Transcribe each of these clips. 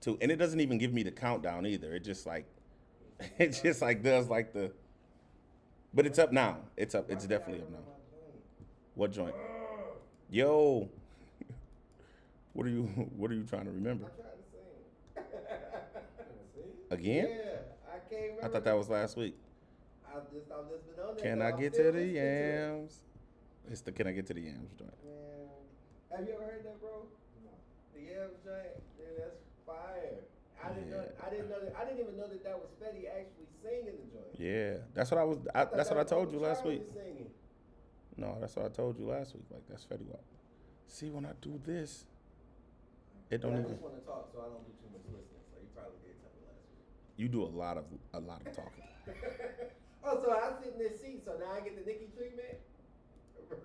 Two, and it doesn't even give me the countdown either. It just like, it just like does like the. But it's up now. It's up. It's definitely up now. What joint? Yo, what are you? What are you trying to remember? I'm trying to sing. Again? Yeah, I can't I remember. thought that was last week. I'm listening on there. Can So I I'm get still to the listening to it. yams? It's the Can I Get to the Yams joint. Man, have you ever heard that, bro? The Yams joint, man, that's fire. I didn't know that. I didn't even know that that was Fetty actually singing the joint. Yeah, that's what I was. Thought That's that what I was told Uncle you last Charlie week. singing. No, that's what I told you last week. Like that's Fetty Wap. See, when I do this, it But don't I even. just want to talk, so I don't do too much listening. So you probably did tell me last week. You do a lot of talking. Oh, so I sit in this seat, so now I get the Nicki treatment.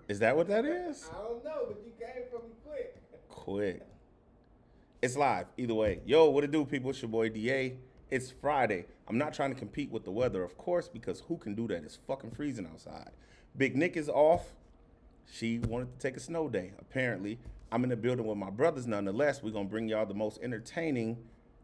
Is that what that is? I don't know, but you came for me quick. Quick. It's live. Either way. Yo, what it do, people? It's your boy DA. It's Friday. I'm not trying to compete with the weather, of course, because who can do that? It's fucking freezing outside. Big Nick is off. She wanted to take a snow day, apparently. I'm in the building with my brothers nonetheless. We're gonna bring y'all the most entertaining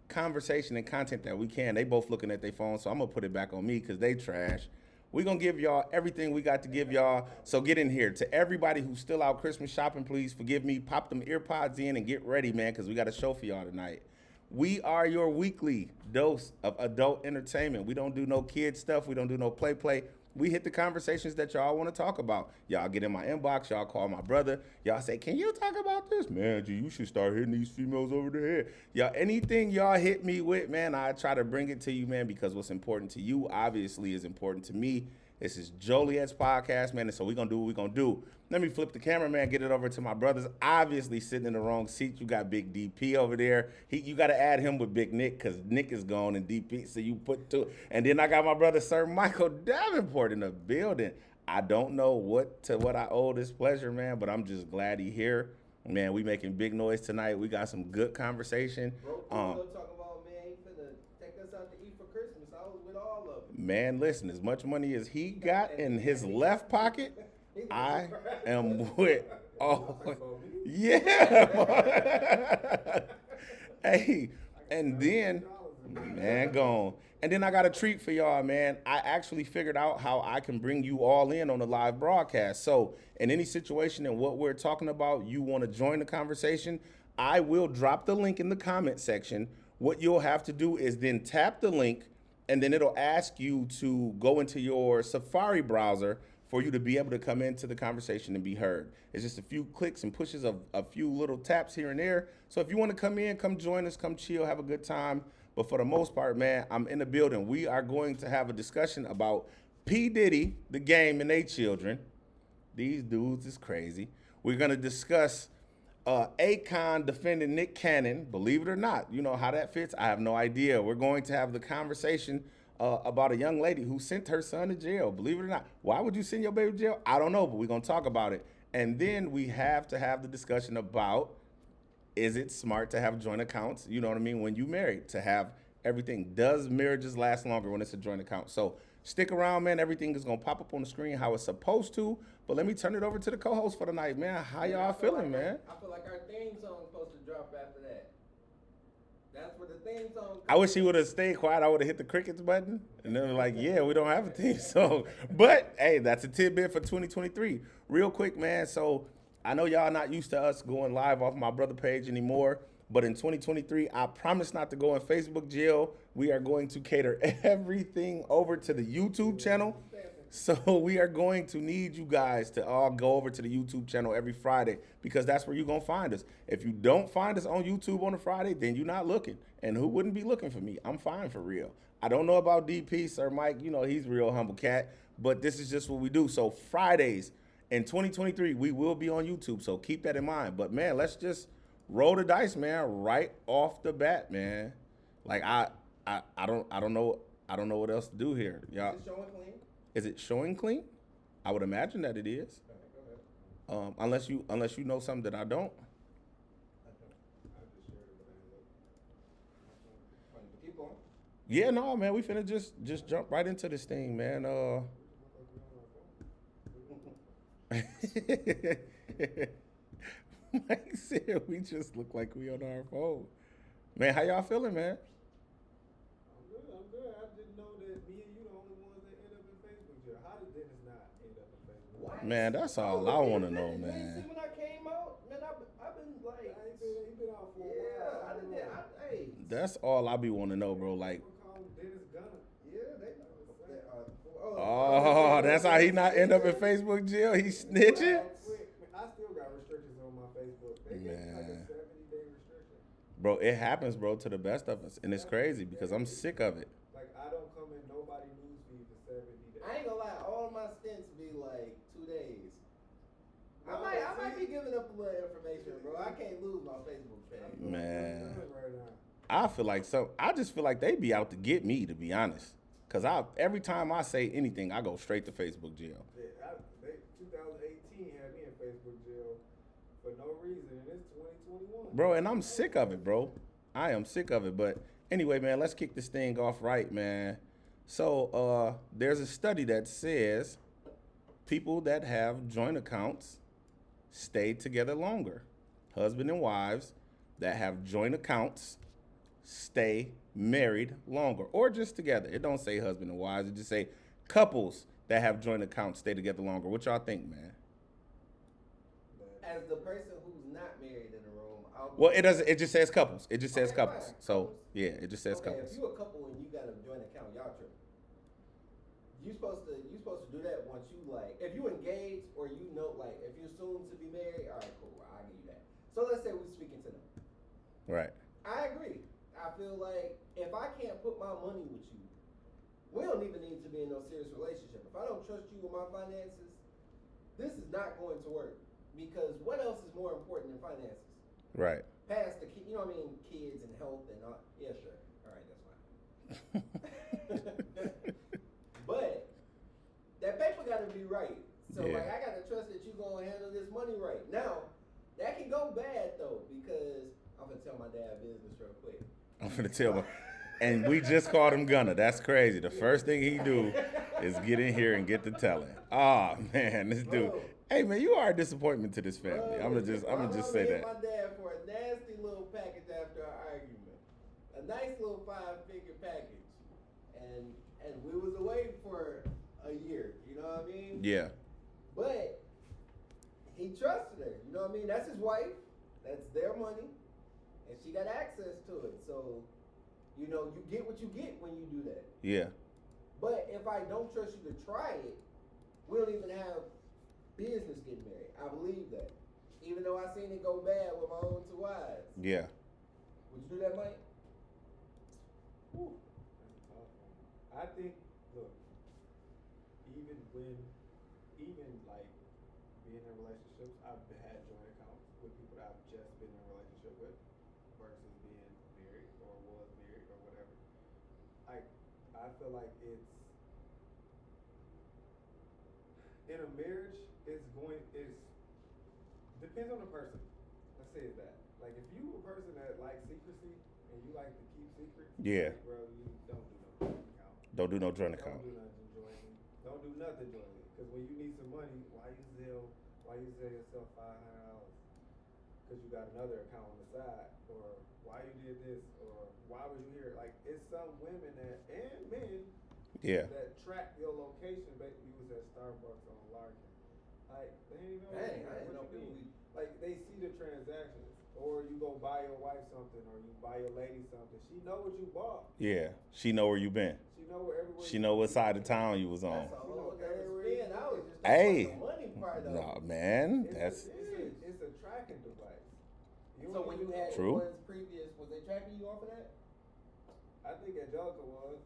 conversation and content that we can. They both looking at their phones, so I'm gonna put it back on me because they trash. We're gonna give y'all everything we got to give y'all. So get in here. To everybody who's still out Christmas shopping, please forgive me. Pop them ear pods in and get ready, man, because we got a show for y'all tonight. We are your weekly dose of adult entertainment. We don't do no kid stuff. We don't do no play. We hit the conversations that y'all want to talk about. Y'all get in my inbox. Y'all call my brother. Y'all say, can you talk about this? Man, G, you should start hitting these females over the head. Y'all, anything y'all hit me with, man, I try to bring it to you, man, because what's important to you, obviously, is important to me. This is Joliet's podcast, man, and so we're going to do what we're going to do. Let me flip the camera, man, get it over to my brothers. Obviously, sitting in the wrong seat, you got Big DP over there. You got to add him with Big Nick because Nick is gone and DP, so you put two. And then I got my brother, Sir Michael Davenport, in the building. I don't know what I owe this pleasure, man, but I'm just glad he here. Man, we making big noise tonight. We got some good conversation. Bro, people talking about, man, he finna take us out to eat for Christmas. I was with all of them. Man, listen, as much money as he got in his left pocket, I am with all. Yeah. Hey, and then, man, gone. And then I got a treat for y'all, man. I actually figured out how I can bring you all in on the live broadcast. So, in any situation and what we're talking about, you want to join the conversation, I will drop the link in the comment section. What you'll have to do is then tap the link, and then it'll ask you to go into your Safari browser for you to be able to come into the conversation and be heard. It's just a few clicks and pushes of a few little taps here and there. So if you want to come in, come join us, come chill, have a good time. But for the most part, man, I'm in the building. We are going to have a discussion about P. Diddy, the game, and they children. These dudes is crazy. We're going to discuss Akon defending Nick Cannon. Believe it or not, you know how that fits? I have no idea. We're going to have the conversation about a young lady who sent her son to jail. Believe it or not. Why would you send your baby to jail? I don't know, but we're going to talk about it. And then we have to have the discussion about, is it smart to have joint accounts? You know what I mean? When you married, to have everything. Does marriages last longer when it's a joint account? So stick around, man. Everything is going to pop up on the screen how it's supposed to. But let me turn it over to the co-host for the night, man. How y'all feeling, man? I feel like our theme song's supposed to drop after that. That's what the theme song. I wish he would have stayed quiet. I would have hit the crickets button. And then like, yeah, we don't have a theme song. But, hey, that's a tidbit for 2023. Real quick, man. So I know y'all not used to us going live off my brother page anymore. But in 2023, I promise not to go in Facebook jail. We are going to cater everything over to the YouTube channel. So we are going to need you guys to all go over to the YouTube channel every Friday because that's where you're going to find us. If you don't find us on YouTube on a Friday, then you're not looking. And who wouldn't be looking for me? I'm fine for real. I don't know about DP, Sir Mike. You know, he's a real humble cat. But this is just what we do. So Fridays in 2023, we will be on YouTube. So keep that in mind. But, man, let's just roll the dice, man, right off the bat, man. Like, I don't know what else to do here. Y'all. Is it showing clean? Is it showing clean? I would imagine that it is. Unless you know something that I don't. Keep going. Yeah, no, man, we finna just jump right into this thing, man. Mike said we just look like we on our phone. Man, how y'all feeling, man? I'm good. I'm good. I didn't know that me and you the only ones that end up in Facebook jail. How did Dennis not end up in Facebook? What? Man, that's I all was I looking want to at know, Dennis. You ain't man. see when I came out, man. I've been like, he been out for a while. Yeah, I didn't. Hey, That's all I be want to know, bro. Like, people call him Dennis Gunner. Yeah, they know. oh, that's how he not end up in Facebook jail. He snitching. I still got restrictions on my Facebook. They gave me like a Man. 70-day restriction. Bro, it happens, bro, to the best of us, and it's crazy because I'm sick of it. Like, I don't come in nobody newsfeed for 70 days. I ain't gonna lie, all my stints be like 2 days. I might be giving up a little information, bro. I can't lose my Facebook page. Man. Right now. I feel like I just feel like they be out to get me, to be honest. Cause every time I say anything, I go straight to Facebook jail. Yeah, 2018 had me in Facebook jail for no reason, and it's 2021. Bro, and I'm sick of it, bro. I am sick of it. But anyway, man, let's kick this thing off right, man. So there's a study that says people that have joint accounts stay together longer. Husband and wives that have joint accounts stay married longer, or just together. It don't say husband and wives. It just say couples that have joint accounts stay together longer. What y'all think, man? As the person who's not married in the room, well, it doesn't. It just says couples. It just says couples. Fine. So yeah, it just says couples. If you a couple and you got a joint account, y'all tripping. You supposed to do that once you like. If you engaged or you know, like, if you're soon to be married, all right, cool. I'll give you that. So let's say we're speaking to them. Right. I agree. I feel like if I can't put my money with you, we don't even need to be in no serious relationship. If I don't trust you with my finances, this is not going to work. Because what else is more important than finances? Right. Past the you know what I mean, kids and health and all. Yeah, sure. All right, that's fine. But that paper got to be right. So like, I got to trust that you're gonna handle this money right. Now, that can go bad though, because I'm gonna tell my dad business real quick. I'm gonna tell him, and we just called him Gunner. That's crazy. The first thing he do is get in here and get to telling. Oh man, this dude. Hey man, you are a disappointment to this family. I'm gonna just say that. My dad for a nasty little package after our argument, a nice little 5-figure package, and we was away for a year. You know what I mean? Yeah. But he trusted her. You know what I mean? That's his wife. That's their money. And she got access to it. So, you know, you get what you get when you do that. Yeah. But if I don't trust you to try it, we don't even have business getting married. I believe that. Even though I seen it go bad with my own 2 wives. Yeah. Would you do that, Mike? Whew. I think, look, even like being in relationships, I've had joint accounts with people that I've just been in a relationship with versus being married or was married or whatever. I feel like it's in a marriage, it's depends on the person. Let's say it that. Like, if you a person that likes secrecy and you like to keep secrets, yeah, like, bro, you don't do no joint account. Don't do no joint account. Don't do nothing jointly. Because when you need some money, why you sell yourself $500? Because you got another account on the side, or why you did this, or why was you here? Like, it's some women and men that track your location. But you was at Starbucks on Larkin. Like, they ain't even know what you mean. Like, they see the transactions. Or you go buy your wife something, or you buy your lady something. She know what you bought. Yeah, she know where you been. She know where everywhere. She know what side of town you was on. That's a whole other spin. I was just hey, the money part of nah, it. man, it's a tracking device. So when you had True. ones previous, was they tracking you off of that? I think Angelica was.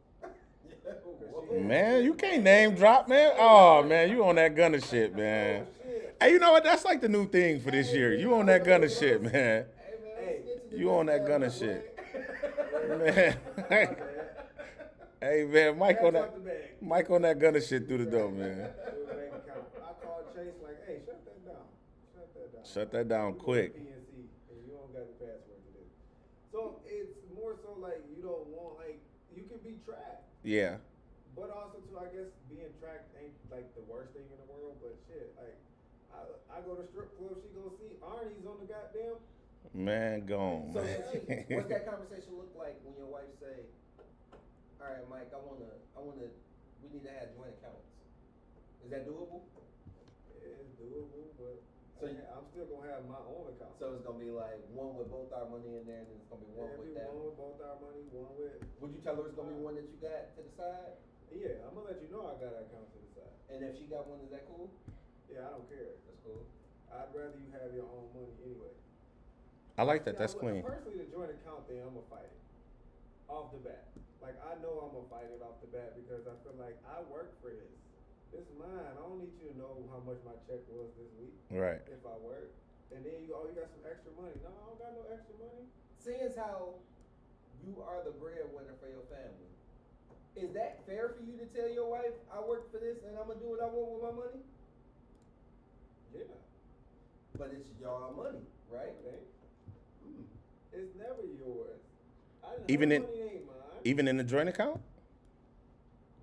Man, you can't name drop, man. Oh man, you on that Gunner shit, man. Hey, you know what? That's like the new thing for this year. You on that Gunner shit, man. You on that Gunner shit, man. Hey man, Mike on that Gunner shit through the door, man. I called Chase like, hey, shut that down. Shut that down quick. PNC, and you don't got the password to this. So it's more so like you don't want, like, you can be tracked. Yeah. But also too, I guess being tracked ain't like the worst thing in the world. But shit, like I go to strip club, she go see Arnie's on the goddamn Man, gone, So man. what's that conversation look like when your wife say, "All right, Mike, we need to have joint accounts." Is that doable? It's doable, but So I'm still gonna have my own account. So it's gonna be like one with both our money in there, and then it's gonna be one with that. One with both our money, one with. Would you tell her it's gonna be one that you got to the side? Yeah, I'm gonna let you know I got an account to the side. And if she got one, is that cool? Yeah, I don't care. That's cool. I'd rather you have your own money anyway. I like that. That's clean. Personally, the joint account thing, I'm gonna fight it off the bat. Like I know I'm gonna fight it off the bat because I feel like I work for this. This is mine. I don't need you to know how much my check was this week. Right. If I work, and then you got some extra money. No, I don't got no extra money. Seeing as how you are the breadwinner for your family, is that fair for you to tell your wife, "I work for this and I'm gonna do what I want with my money"? Yeah. But it's your money, right? Okay. It's never yours. Even in money ain't mine. even in the joint account.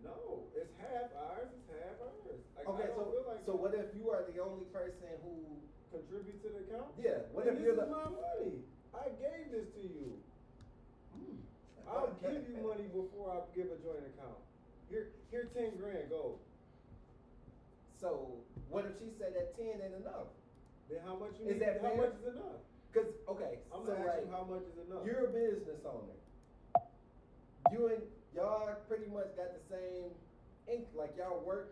No, it's half ours. It's half ours. Like, Okay, I don't feel like so what if you are the only person who contribute to the account? Yeah. What Then if you're this the is my money? I gave this to you. I'll give you money before I give a joint account. Here, 10 grand, go. So what if she said that 10 ain't enough? Then how much you Is need? that How fair? much is enough? Cause okay, I'm so gonna ask like you how much is enough. you're a business owner. You and y'all pretty much got the same like y'all run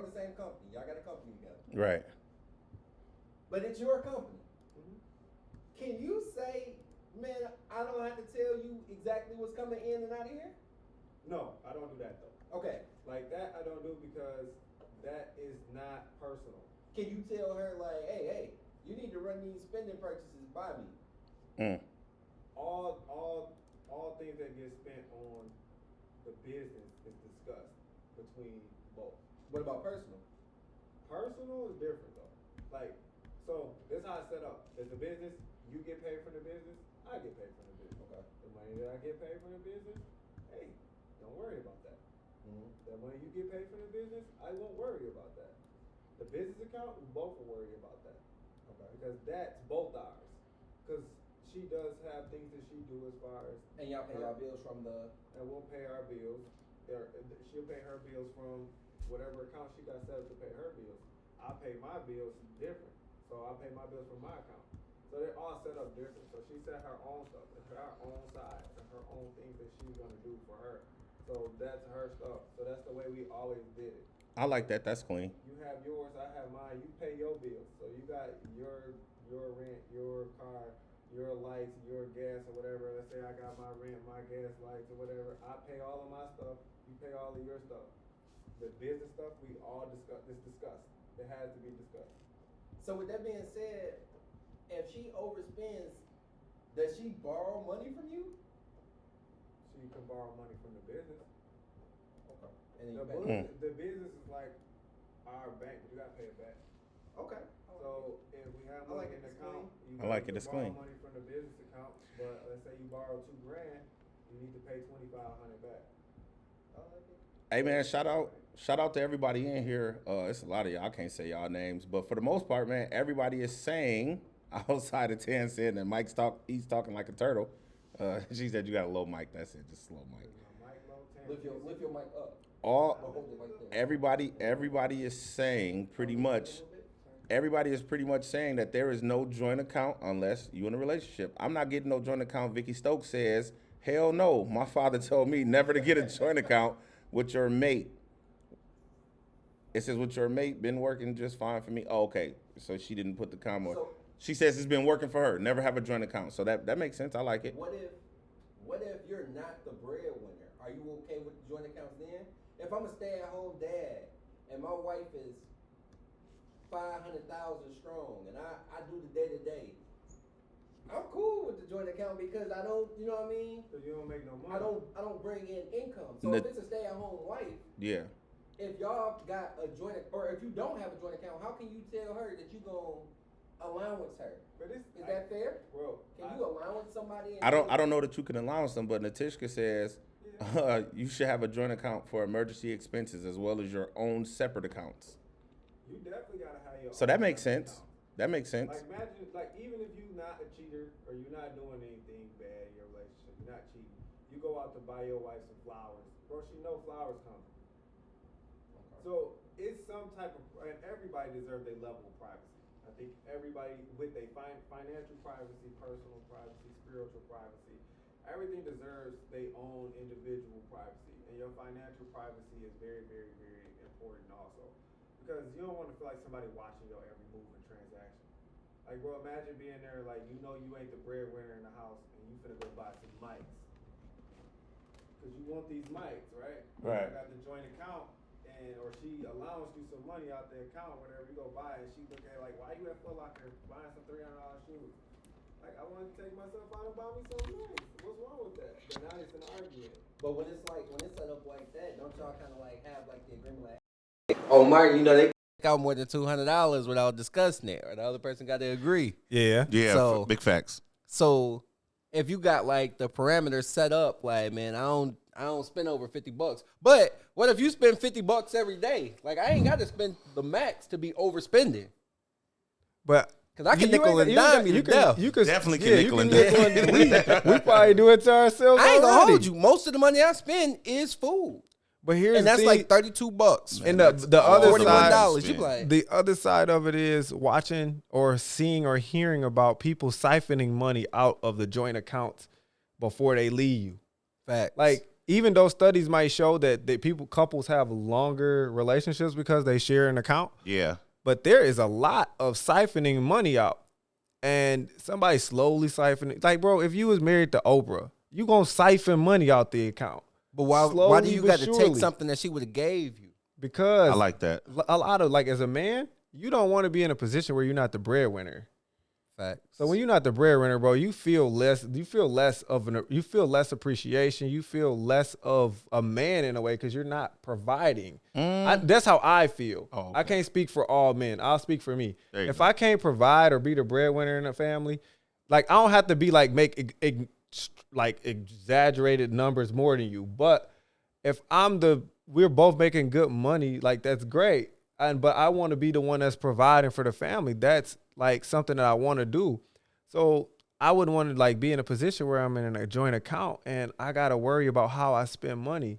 the same company. Y'all got a company together. Right. But it's your company. Mhm. Can you say, "Man, I don't have to tell you exactly what's coming in and out of here"? No, I don't do that though. Okay. Like that, I don't do because that is not personal. Can you tell her like, hey, you need to run these spending purchases by me? Mm. All things that get spent on the business is discussed between both. What about personal? Personal is different though. Like, so this is how it's set up. It's a business. You get paid from the business. I get paid from the business. Okay. The money that I get paid from the business, hey, don't worry about that. Mm-hmm. The money you get paid from the business, I won't worry about that. The business account, we both will worry about that. Okay. Because that's both ours. Because she does have things that she do as far as. And y'all pay y'all bills from the. And we'll pay our bills. She'll pay her bills from whatever account she got set up to pay her bills. I pay my bills different. So I pay my bills from my account. So they're all set up different. So she set her own stuff, her own side, and her own things that she's gonna do for her. So that's her stuff. So that's the way we always did it. I like that. That's clean. You have yours, I have mine. You pay your bills. So you got your rent, your car, your lights, your gas, or whatever. Let's say I got my rent, my gas, lights, or whatever. I pay all of my stuff. You pay all of your stuff. The business stuff we all discuss. It's discussed. It has to be discussed. So with that being said, if she overspends, does she borrow money from you? She can borrow money from the business. Okay. And then you pay. The business is like our bank. You gotta pay it back. Okay. So if we have money in the account, you I like it. can It's borrow clean. money from the business account. But let's say you borrow $2,000, you need to pay $2,500 back. Hey man, shout out to everybody in here. It's a lot of y'all. I can't say y'all names, but for the most part, man, everybody is saying outside of 10 saying that he's talking like a turtle. She said you got a low mic. That's it, just a slow mic. My mic low, 10. Lift your mic up. All Hold it like that. everybody is saying pretty much. Everybody is pretty much saying that there is no joint account unless you in a relationship. I'm not getting no joint account. Vicky Stokes says, hell no. My father told me never to get a joint account with your mate. It says with your mate, been working just fine for me. Oh, okay. So she didn't put the comma. So- She says it's been working for her. Never have a joint account. So that makes sense. I like it. What if you're not the breadwinner? Are you okay with the joint accounts then? If I'm a stay-at-home dad and my wife is 500,000 strong and I do the day-to-day, I'm cool with the joint account because I don't, you know what I mean? So you don't make no money. I don't bring in income. So if it's a stay-at-home wife, Yeah. if y'all got a joint, or if you don't have a joint account, how can you tell her that you gonna allowance her? But is that fair? Bro, Can you allowance somebody? I don't know that you can allowance them, but Natishka says you should have a joint account for emergency expenses as well as your own separate accounts. You definitely gotta have your. So own that makes joint sense. account. That makes sense. Like imagine, like even if you're not a cheater or you're not doing anything bad in your relationship, you're not cheating. You go out to buy your wife some flowers, bro. She know flowers come. So it's some type of, and everybody deserves a level of privacy. I think everybody with a financial privacy, personal privacy, spiritual privacy, everything deserves their own individual privacy, and your financial privacy is very, very, very important also, because you don't want to feel like somebody watching your every move and transaction. Like, bro, imagine being there, like, you know you ain't the breadwinner in the house, and you finna go buy some mics. Because you want these mics, right? Right. You got the joint account, and or she allows you some money out the account, whatever, you go buy it, and she look at it like, why you at Foot Locker buying some $300 shoes? Like, I want to take myself out and buy me something nice. What's wrong with that? But now it's an argument. But when it's set up like that, don't y'all kind of like have like the agreement like, oh, Martin, you know they out more than $200 without discussing it, or the other person got to agree. Yeah. Yeah, So- big facts. So if you got like the parameters set up, like, man, I don't spend over $50. But what if you spend $50 every day? Like, I ain't got to spend the max to be overspending. But Cause I can you nickel ain't and got- dime you to can- death. You can Definitely can yeah, nickel you and nickel we probably do it to ourselves. I ain't gonna already. hold you. Most of the money I spend is food, But here's and that's the like thing, $32. and That's the other all side, $41. You be like, the other side of it is watching or seeing or hearing about people siphoning money out of the joint accounts before they leave you. facts. Like, even though studies might show that couples have longer relationships because they share an account, Yeah. but there is a lot of siphoning money out. And somebody slowly siphoning. Like, bro, if you was married to Oprah, you gonna siphon money out the account. but why do slowly you but got to take surely. something that she would have gave you? Because I like that. a lot of, like, as a man, you don't want to be in a position where you're not the breadwinner. Facts. So when you're not the breadwinner, bro, you feel less appreciation. You feel less of a man in a way because you're not providing. That's how I feel. Oh, okay. I can't speak for all men. I'll speak for me. There you If go. I can't provide or be the breadwinner in a family, like, I don't have to be like like exaggerated numbers more than you. But if we're both making good money, like, that's great. But I want to be the one that's providing for the family. That's like something that I want to do. So I wouldn't want to like be in a position where I'm in a joint account and I got to worry about how I spend money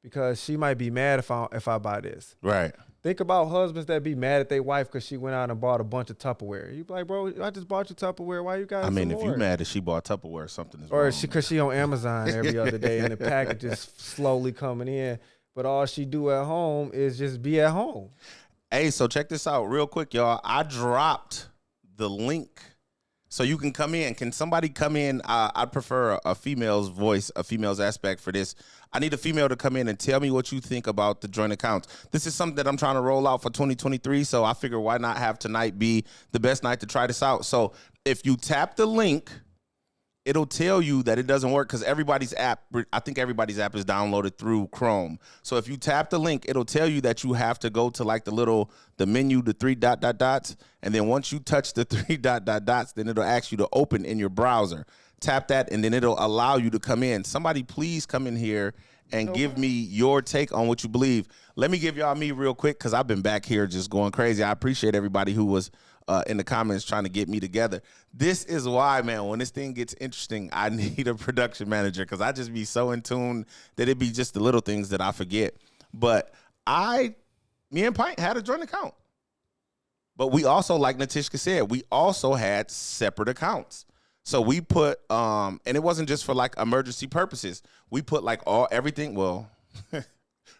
because she might be mad if I buy this. Right. Think about husbands that be mad at their wife because she went out and bought a bunch of Tupperware. You be like, bro, I just bought you Tupperware. Why you got I mean, some if more? you mad that she bought Tupperware, something is Or wrong. because she on Amazon every other day and the package is slowly coming in. But all she do at home is just be at home. Hey, so check this out real quick, y'all. I dropped the link so you can come in. Can somebody come in? I'd prefer a female's voice, a female's aspect for this. I need a female to come in and tell me what you think about the joint accounts. This is something that I'm trying to roll out for 2023, so I figure why not have tonight be the best night to try this out. So if you tap the link, it'll tell you that it doesn't work because everybody's app, I think everybody's app is downloaded through Chrome. So if you tap the link, it'll tell you that you have to go to like the menu, the three dots. And then once you touch the three dots, then it'll ask you to open in your browser. Tap that, and then it'll allow you to come in. Somebody please come in here and give me your take on what you believe. Let me give y'all me real quick because I've been back here just going crazy. I appreciate everybody who was in the comments trying to get me together. This is why, man, when this thing gets interesting, I need a production manager because I just be so in tune that it be just the little things that I forget. But me and Pint had a joint account. But we also, like Natishka said, we also had separate accounts. So we put, and it wasn't just for like emergency purposes. We put like everything, well,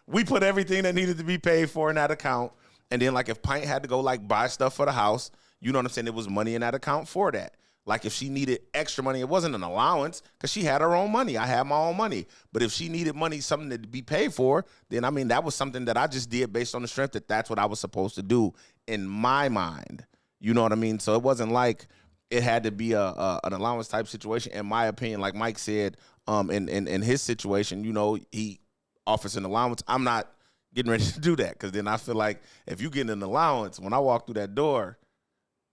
we put everything that needed to be paid for in that account. And then like if Pint had to go like buy stuff for the house, you know what I'm saying? There was money in that account for that. Like if she needed extra money, it wasn't an allowance because she had her own money. I had my own money. But if she needed money, something to be paid for, then I mean, that was something that I just did based on the strength that that's what I was supposed to do in my mind. You know what I mean? So it wasn't like it had to be an allowance type situation. In my opinion, like Mike said, in his situation, you know, he offers an allowance. I'm not getting ready to do that because then I feel like if you get an allowance, when I walk through that door,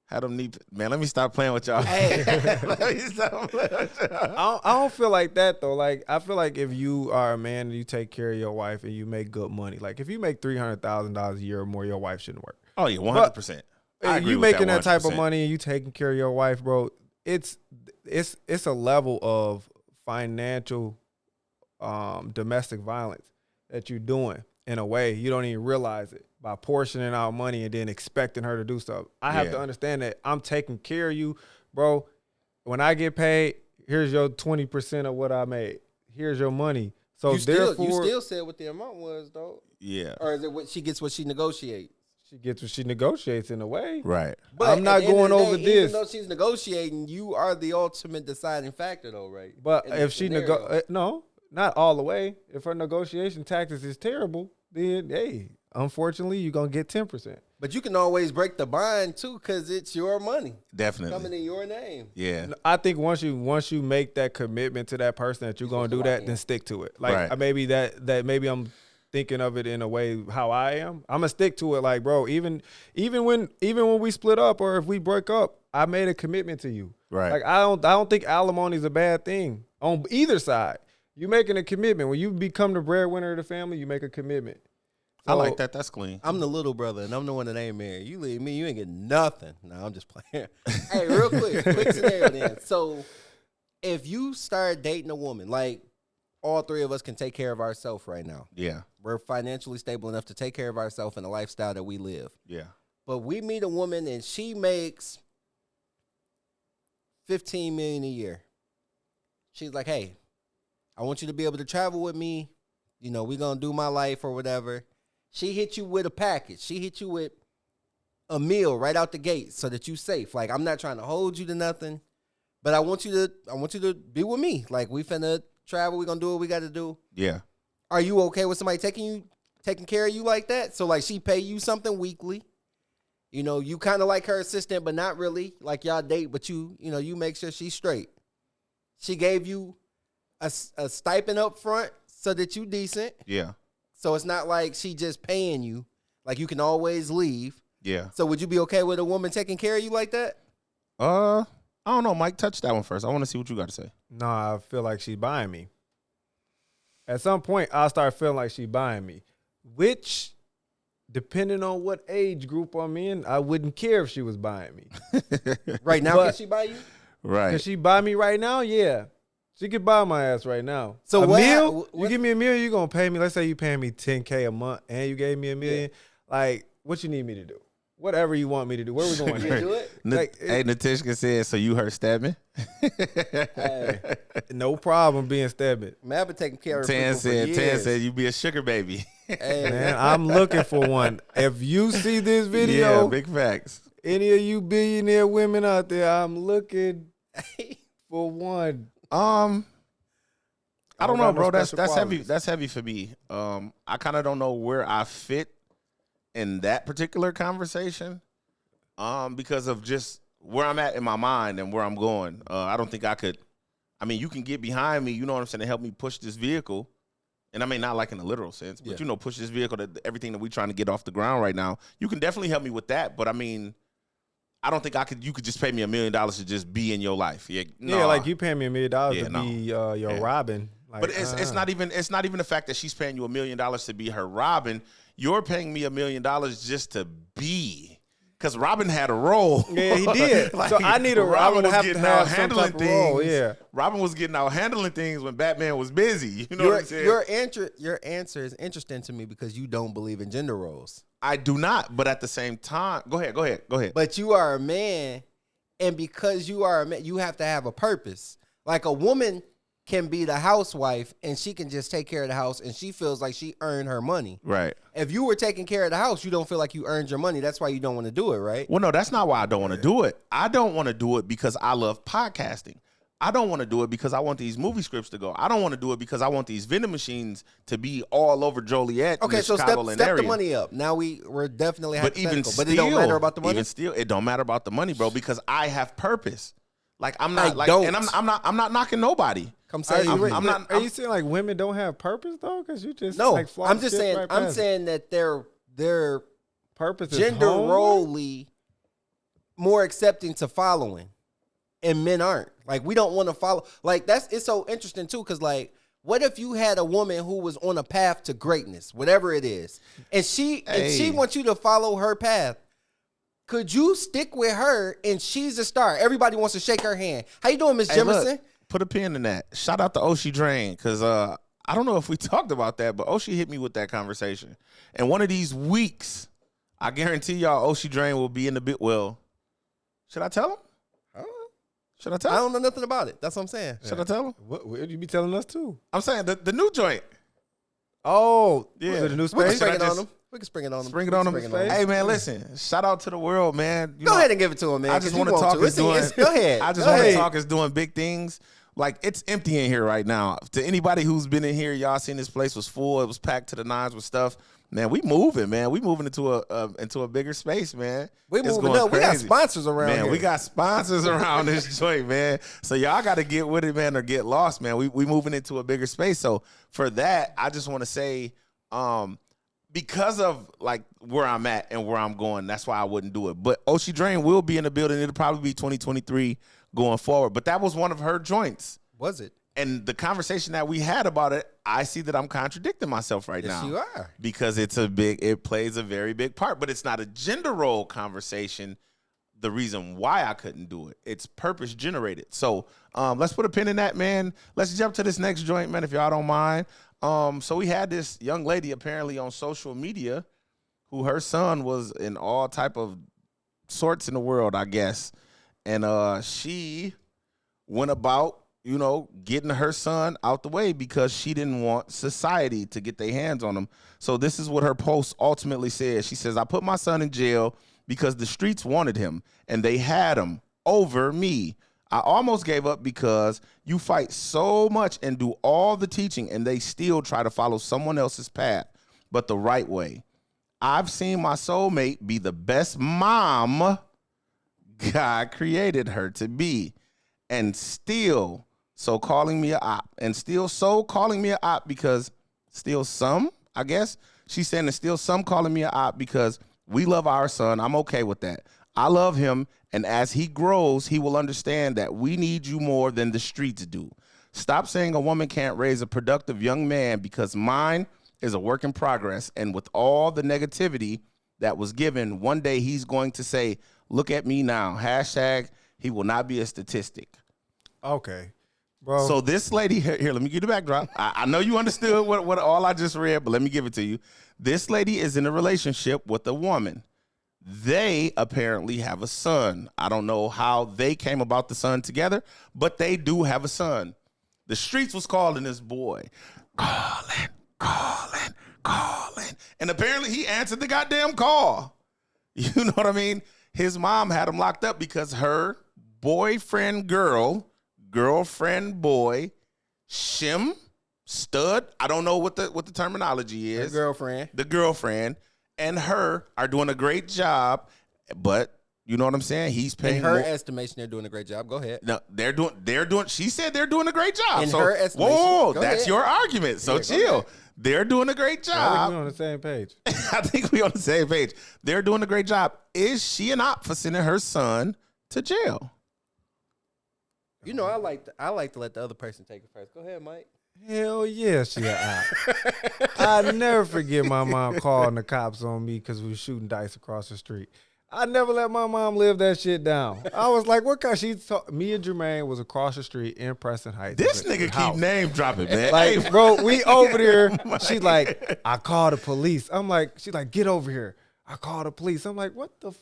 I don't need, man, let me stop playing with y'all. Hey. Let me stop playing with y'all. I don't feel like that though. Like I feel like if you are a man and you take care of your wife and you make good money, like if you make $300,000 a year or more, your wife shouldn't work. Oh yeah, 100%. I agree You with making that type of 100%. money and you taking care of your wife, bro. It's a level of financial domestic violence that you're doing in a way you don't even realize it by portioning out money and then expecting her to do stuff. I have to understand that I'm taking care of you, bro. When I get paid, here's your 20% of what I made. Here's your money. So you therefore, still said what the amount was, though. Yeah. Or is it what she gets? What she negotiates? she gets what she negotiates in a way. Right. But I'm not at the end of going the over day, this. Even though she's negotiating, you are the ultimate deciding factor, though, right? But In the if she scenario. no, not all the way. If her negotiation tactics is terrible, then hey, unfortunately, you're gonna get 10%. But you can always break the bond too, because it's your money Definitely. coming in your name. Yeah. I think once you make that commitment to that person that you're gonna do that, then stick to it. Like Right. maybe that maybe I'm thinking of it in a way how I am. I'm gonna stick to it. Like, bro, even when we split up or if we break up, I made a commitment to you. Right. Like I don't think alimony is a bad thing on either side. You making a commitment when you become the breadwinner of the family. You make a commitment. I So- like that. That's clean. I'm the little brother, and I'm the one that ain't married. You leave me, you ain't getting nothing. No, I'm just playing. Hey, real quick scenario then. So, if you start dating a woman, like all three of us can take care of ourselves right now. Yeah. We're financially stable enough to take care of ourselves in the lifestyle that we live. Yeah. But we meet a woman and she makes $15 million a year. She's like, hey, I want you to be able to travel with me. You know, we're going to do my life or whatever. She hit you with a package. She hit you with a meal right out the gate so that you safe. Like, I'm not trying to hold you to nothing, but I want you to be with me. Like, we finna travel. We're going to do what we got to do. Yeah. Are you okay with somebody taking care of you like that? So, like, she pay you something weekly. You know, you kind of like her assistant, but not really. Like, y'all date, but you make sure she's straight. She gave you a stipend up front so that you decent. Yeah. So it's not like she just paying you. Like, you can always leave. Yeah. So would you be okay with a woman taking care of you like that? I don't know, Mike. Touch that one first. I want to see what you got to say. Nah, I feel like she's buying me. At some point, I'll start feeling like she's buying me, which, depending on what age group I'm in, I wouldn't care if she was buying me. Right now, But- can she buy you? Right. Can she buy me right now? Yeah. She could buy my ass right now. So a what meal? hap- You what- give me a meal, you gonna pay me. Let's say you paying me $10K a month and you gave me $1 million. Like, what you need me to do? Whatever you want me to do. Where we going? You do it? Like, Hey, Natishka said, so you heard Stedman? Hey, No problem being stabbed. man, I've been taking care of Tan people for years. said you be a sugar baby. Hey, Man, I'm looking for one. If you see this video, Yeah, big facts. any of you billionaire women out there, I'm looking for one. I don't got know, no bro. That's special heavy. qualities. That's heavy for me. I kind of don't know where I fit in that particular conversation. Because of just where I'm at in my mind and where I'm going. I don't think I could. I mean, you can get behind me, you know what I'm saying, to help me push this vehicle. And I mean, not like in a literal sense, but push this vehicle, everything that we're trying to get off the ground right now. You can definitely help me with that. But I mean, I don't think you could just pay me $1 million to just be in your life. Yeah, Yeah, like you paying me $1 million Yeah, to no. be your Robin. Like, But it's not even the fact that she's paying you $1 million to be her Robin. You're paying me $1 million just to be. Because Robin had a role. Yeah, he did. So I need a Robin was have to getting have out some handling type of role, things. yeah. Robin was getting out handling things when Batman was busy. You know what I'm saying? your answer is interesting to me because you don't believe in gender roles. I do not, but at the same time, go ahead. But you are a man, and because you are a man, you have to have a purpose. Like, a woman can be the housewife, and she can just take care of the house, and she feels like she earned her money. Right. If you were taking care of the house, you don't feel like you earned your money. That's why you don't want to do it, right? Well, no, that's not why I don't want to do it. I don't want to do it because I love podcasting. I don't want to do it because I want these movie scripts to go. I don't want to do it because I want these vending machines to be all over Joliet. Okay, in the so Chicagoland step the area. money up. Now we're definitely But even hypothetical, still, but it don't matter about the money. Even still, it don't matter about the money, bro, because I have purpose. Like, I'm not I like, don't. and I'm not knocking nobody. Come Are say you, I'm not- are you saying like women don't have purpose though? Because you just no. like I'm just saying. Right I'm past it. saying that their purpose is gender home? rolely more accepting to following, and men aren't. Like, we don't want to follow. Like, it's so interesting too, because like, what if you had a woman who was on a path to greatness, whatever it is, and she Hey. wants you to follow her path? Could you stick with her and she's a star? Everybody wants to shake her hand. How you doing, Miss Hey, look, Jefferson? put a pin in that. Shout out to Oshi Drain, because I don't know if we talked about that, but Oshi hit me with that conversation. And one of these weeks, I guarantee y'all Oshi Drain will be in the bit. Well, should I tell him? Should I tell him? I don't know nothing about it. That's what I'm saying. Should I tell him? What would you be telling us too? I'm saying the new joint. Oh, Yeah. was it a new We can space? spring it I on just- them. We can spring it on them. Spring it on him. Spring it Hey, man, listen. Shout out to the world, man. You Go know, ahead and give it to him, man. I just 'cause you want to talk. Go ahead. I just Go want to ahead. talk is doing big things. Like, it's empty in here right now. To anybody who's been in here, y'all seen this place was full. It was packed to the nines with stuff. Man, we moving, man. We moving into a bigger space, man. We It's moving going up. We got crazy. sponsors around Man, here. we got sponsors around this joint, man. So y'all got to get with it, man, or get lost, man. We moving into a bigger space. So for that, I just want to say, because of like where I'm at and where I'm going, that's why I wouldn't do it. But Oshi Drain will be in the building. It'll probably be 2023 going forward. But that was one of her joints. Was it? And the conversation that we had about it, I see that I'm contradicting myself right Yes, now. you are. Because it plays a very big part, but it's not a gender role conversation. The reason why I couldn't do it, it's purpose generated. So let's put a pin in that, man. Let's jump to this next joint, man, if y'all don't mind. So we had this young lady apparently on social media who her son was in all type of sorts in the world, I guess. And she went about, getting her son out the way because she didn't want society to get their hands on him. So this is what her post ultimately says. She says, I put my son in jail because the streets wanted him and they had him over me. I almost gave up because you fight so much and do all the teaching and they still try to follow someone else's path, but the right way. I've seen my soulmate be the best mom God created her to be, and still calling me a op, because still some, I guess she's saying there's still some calling me a op because we love our son. I'm okay with that. I love him, and as he grows, he will understand that we need you more than the streets do. Stop saying a woman can't raise a productive young man because mine is a work in progress, and with all the negativity that was given, one day he's going to say, look at me now. # he will not be a statistic. Okay, bro. So this lady here, let me give you the backdrop. I know you understood what all I just read, but let me give it to you. This lady is in a relationship with a woman. They apparently have a son. I don't know how they came about the son together, but they do have a son. The streets was calling this boy, calling. And apparently he answered the goddamn call. You know what I mean? His mom had him locked up because her boyfriend girlfriend boy, shim, stud, I don't know what the terminology is. The The girlfriend and her are doing a great job, but you know what I'm saying? He's paying In her more. estimation, they're doing a great job. Go ahead. No, they're doing, she said they're doing a great job. In so, her estimation. whoa, Go that's ahead. your argument. So Yeah, go chill. ahead. They're doing a great I think job. we're on the same page. I think we on the same page. They're doing a great job. Is she an op for sending her son to jail? You know, I like to let the other person take it first. Go ahead, Mike. Hell yeah, she a op. I never forget my mom calling the cops on me because we were shooting dice across the street. I never let my mom live that shit down. I was like, what kind? Me and Jermaine was across the street in Preston Heights. This It was a nigga house. keep name dropping, man. Like, Hey, bro, we over there. Mike. She's like, I called the police. I'm like, she's like, get over here. I called the police. I'm like, what the?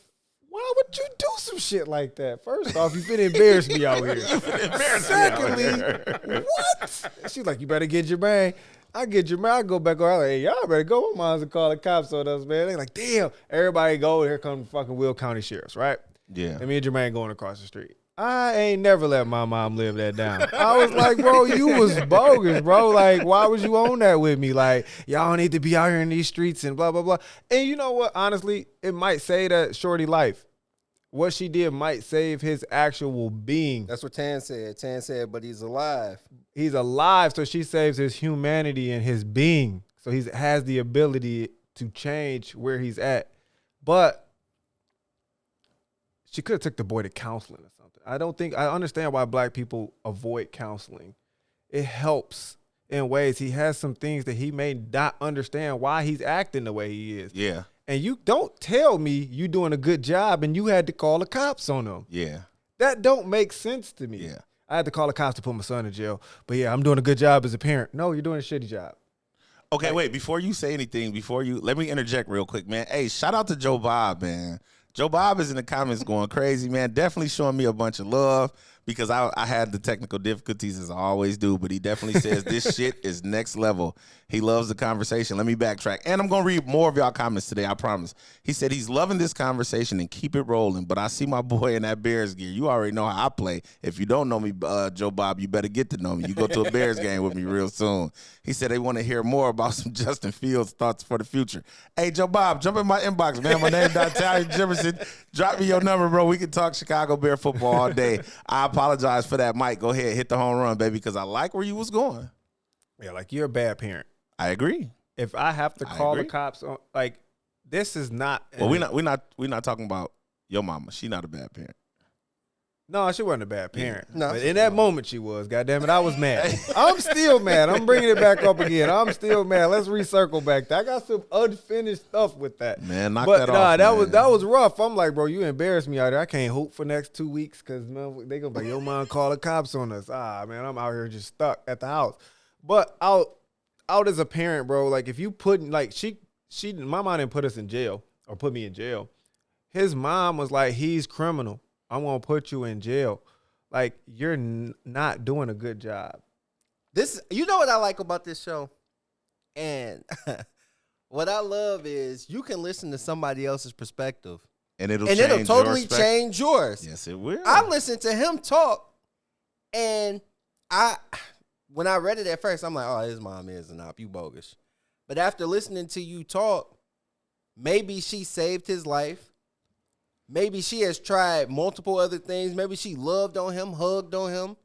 Why would you do some shit like that? First off, you finna embarrass me out here. Secondly, what? She's like, you better get Jermaine. I get Jermaine. I go back over. I'm like, hey, y'all better go. My mom's gonna call the cops on us, man. They like, damn. Everybody go. Here come the fucking Will County Sheriffs, right? Yeah. And me and Jermaine going across the street. I ain't never let my mom live that down. I was like, bro, you was bogus, bro. Like, why was you on that with me? Like, y'all need to be out here in these streets and blah, blah, blah. And you know what? Honestly, it might save that shorty life. What she did might save his actual being. That's what Tan said. Tan said, but he's alive. He's alive, so she saves his humanity and his being. So he has the ability to change where he's at. But she could have took the boy to counseling or something. I understand why black people avoid counseling. It helps in ways. He has some things that he may not understand why he's acting the way he is. Yeah. And you don't tell me you doing a good job and you had to call the cops on them. Yeah. That don't make sense to me. Yeah. I had to call the cops to put my son in jail. But yeah, I'm doing a good job as a parent. No, you're doing a shitty job. Okay, wait, before you say anything, let me interject real quick, man. Hey, shout out to Joe Bob, man. Joe Bob is in the comments going crazy, man. Definitely showing me a bunch of love because I had the technical difficulties as I always do, but he definitely says this shit is next level. He loves the conversation. Let me backtrack. And I'm going to read more of y'all comments today, I promise. He said he's loving this conversation and keep it rolling, but I see my boy in that Bears gear. You already know how I play. If you don't know me, Joe Bob, you better get to know me. You go to a Bears game with me real soon. He said they want to hear more about some Justin Fields thoughts for the future. Hey, Joe Bob, jump in my inbox, man. My name is Tyler Jefferson. Drop me your number, bro. We can talk Chicago Bear football all day. I apologize for that, Mike. Go ahead, hit the home run, baby, because I like where you was going. Yeah, like you're a bad parent. I agree. If I have to call the cops on, like, this is not. Well, we're not talking about your mama. She not a bad parent. No, she wasn't a bad parent. No. But in that moment, she was. God damn it, I was mad. I'm still mad. I'm bringing it back up again. I'm still mad. Let's recircle back. I got some unfinished stuff with that. Man, knock that off. That was rough. I'm like, bro, you embarrassed me out there. I can't hoop for next 2 weeks because man, they gonna be like, yo, mom, call the cops on us. Man, I'm out here just stuck at the house. But out as a parent, bro, like if you put like my mom didn't put us in jail or put me in jail. His mom was like, he's criminal. I'm going to put you in jail. Like, you're not doing a good job. You know what I like about this show? And what I love is you can listen to somebody else's perspective. And it'll totally change yours. Yes, it will. I listened to him talk, and when I read it at first, I'm like, oh, his mom is an op. You bogus. But after listening to you talk, maybe she saved his life. Maybe she has tried multiple other things. Maybe she loved on him, hugged on him.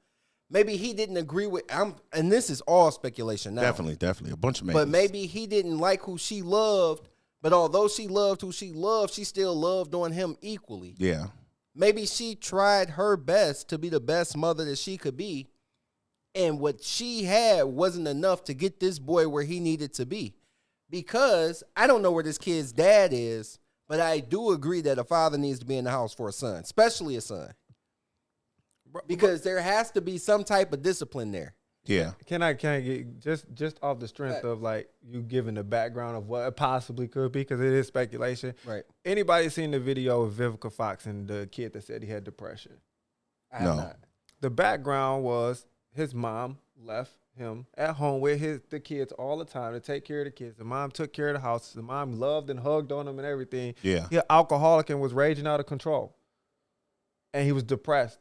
Maybe he didn't agree with and this is all speculation now. Definitely. A bunch of maybes. But maybe he didn't like who she loved, but although she loved who she loved, she still loved on him equally. Yeah. Maybe she tried her best to be the best mother that she could be, and what she had wasn't enough to get this boy where he needed to be. Because I don't know where this kid's dad is, but I do agree that a father needs to be in the house for a son, especially a son. Because there has to be some type of discipline there. Yeah. Can I get just off the strength of like you giving the background of what it possibly could be, because it is speculation. Right. Anybody seen the video of Vivica Fox and the kid that said he had depression? I have not. The background was his mom left him at home with the kids all the time to take care of the kids. The mom took care of the house. The mom loved and hugged on him and everything. Yeah. He an alcoholic and was raging out of control. And he was depressed.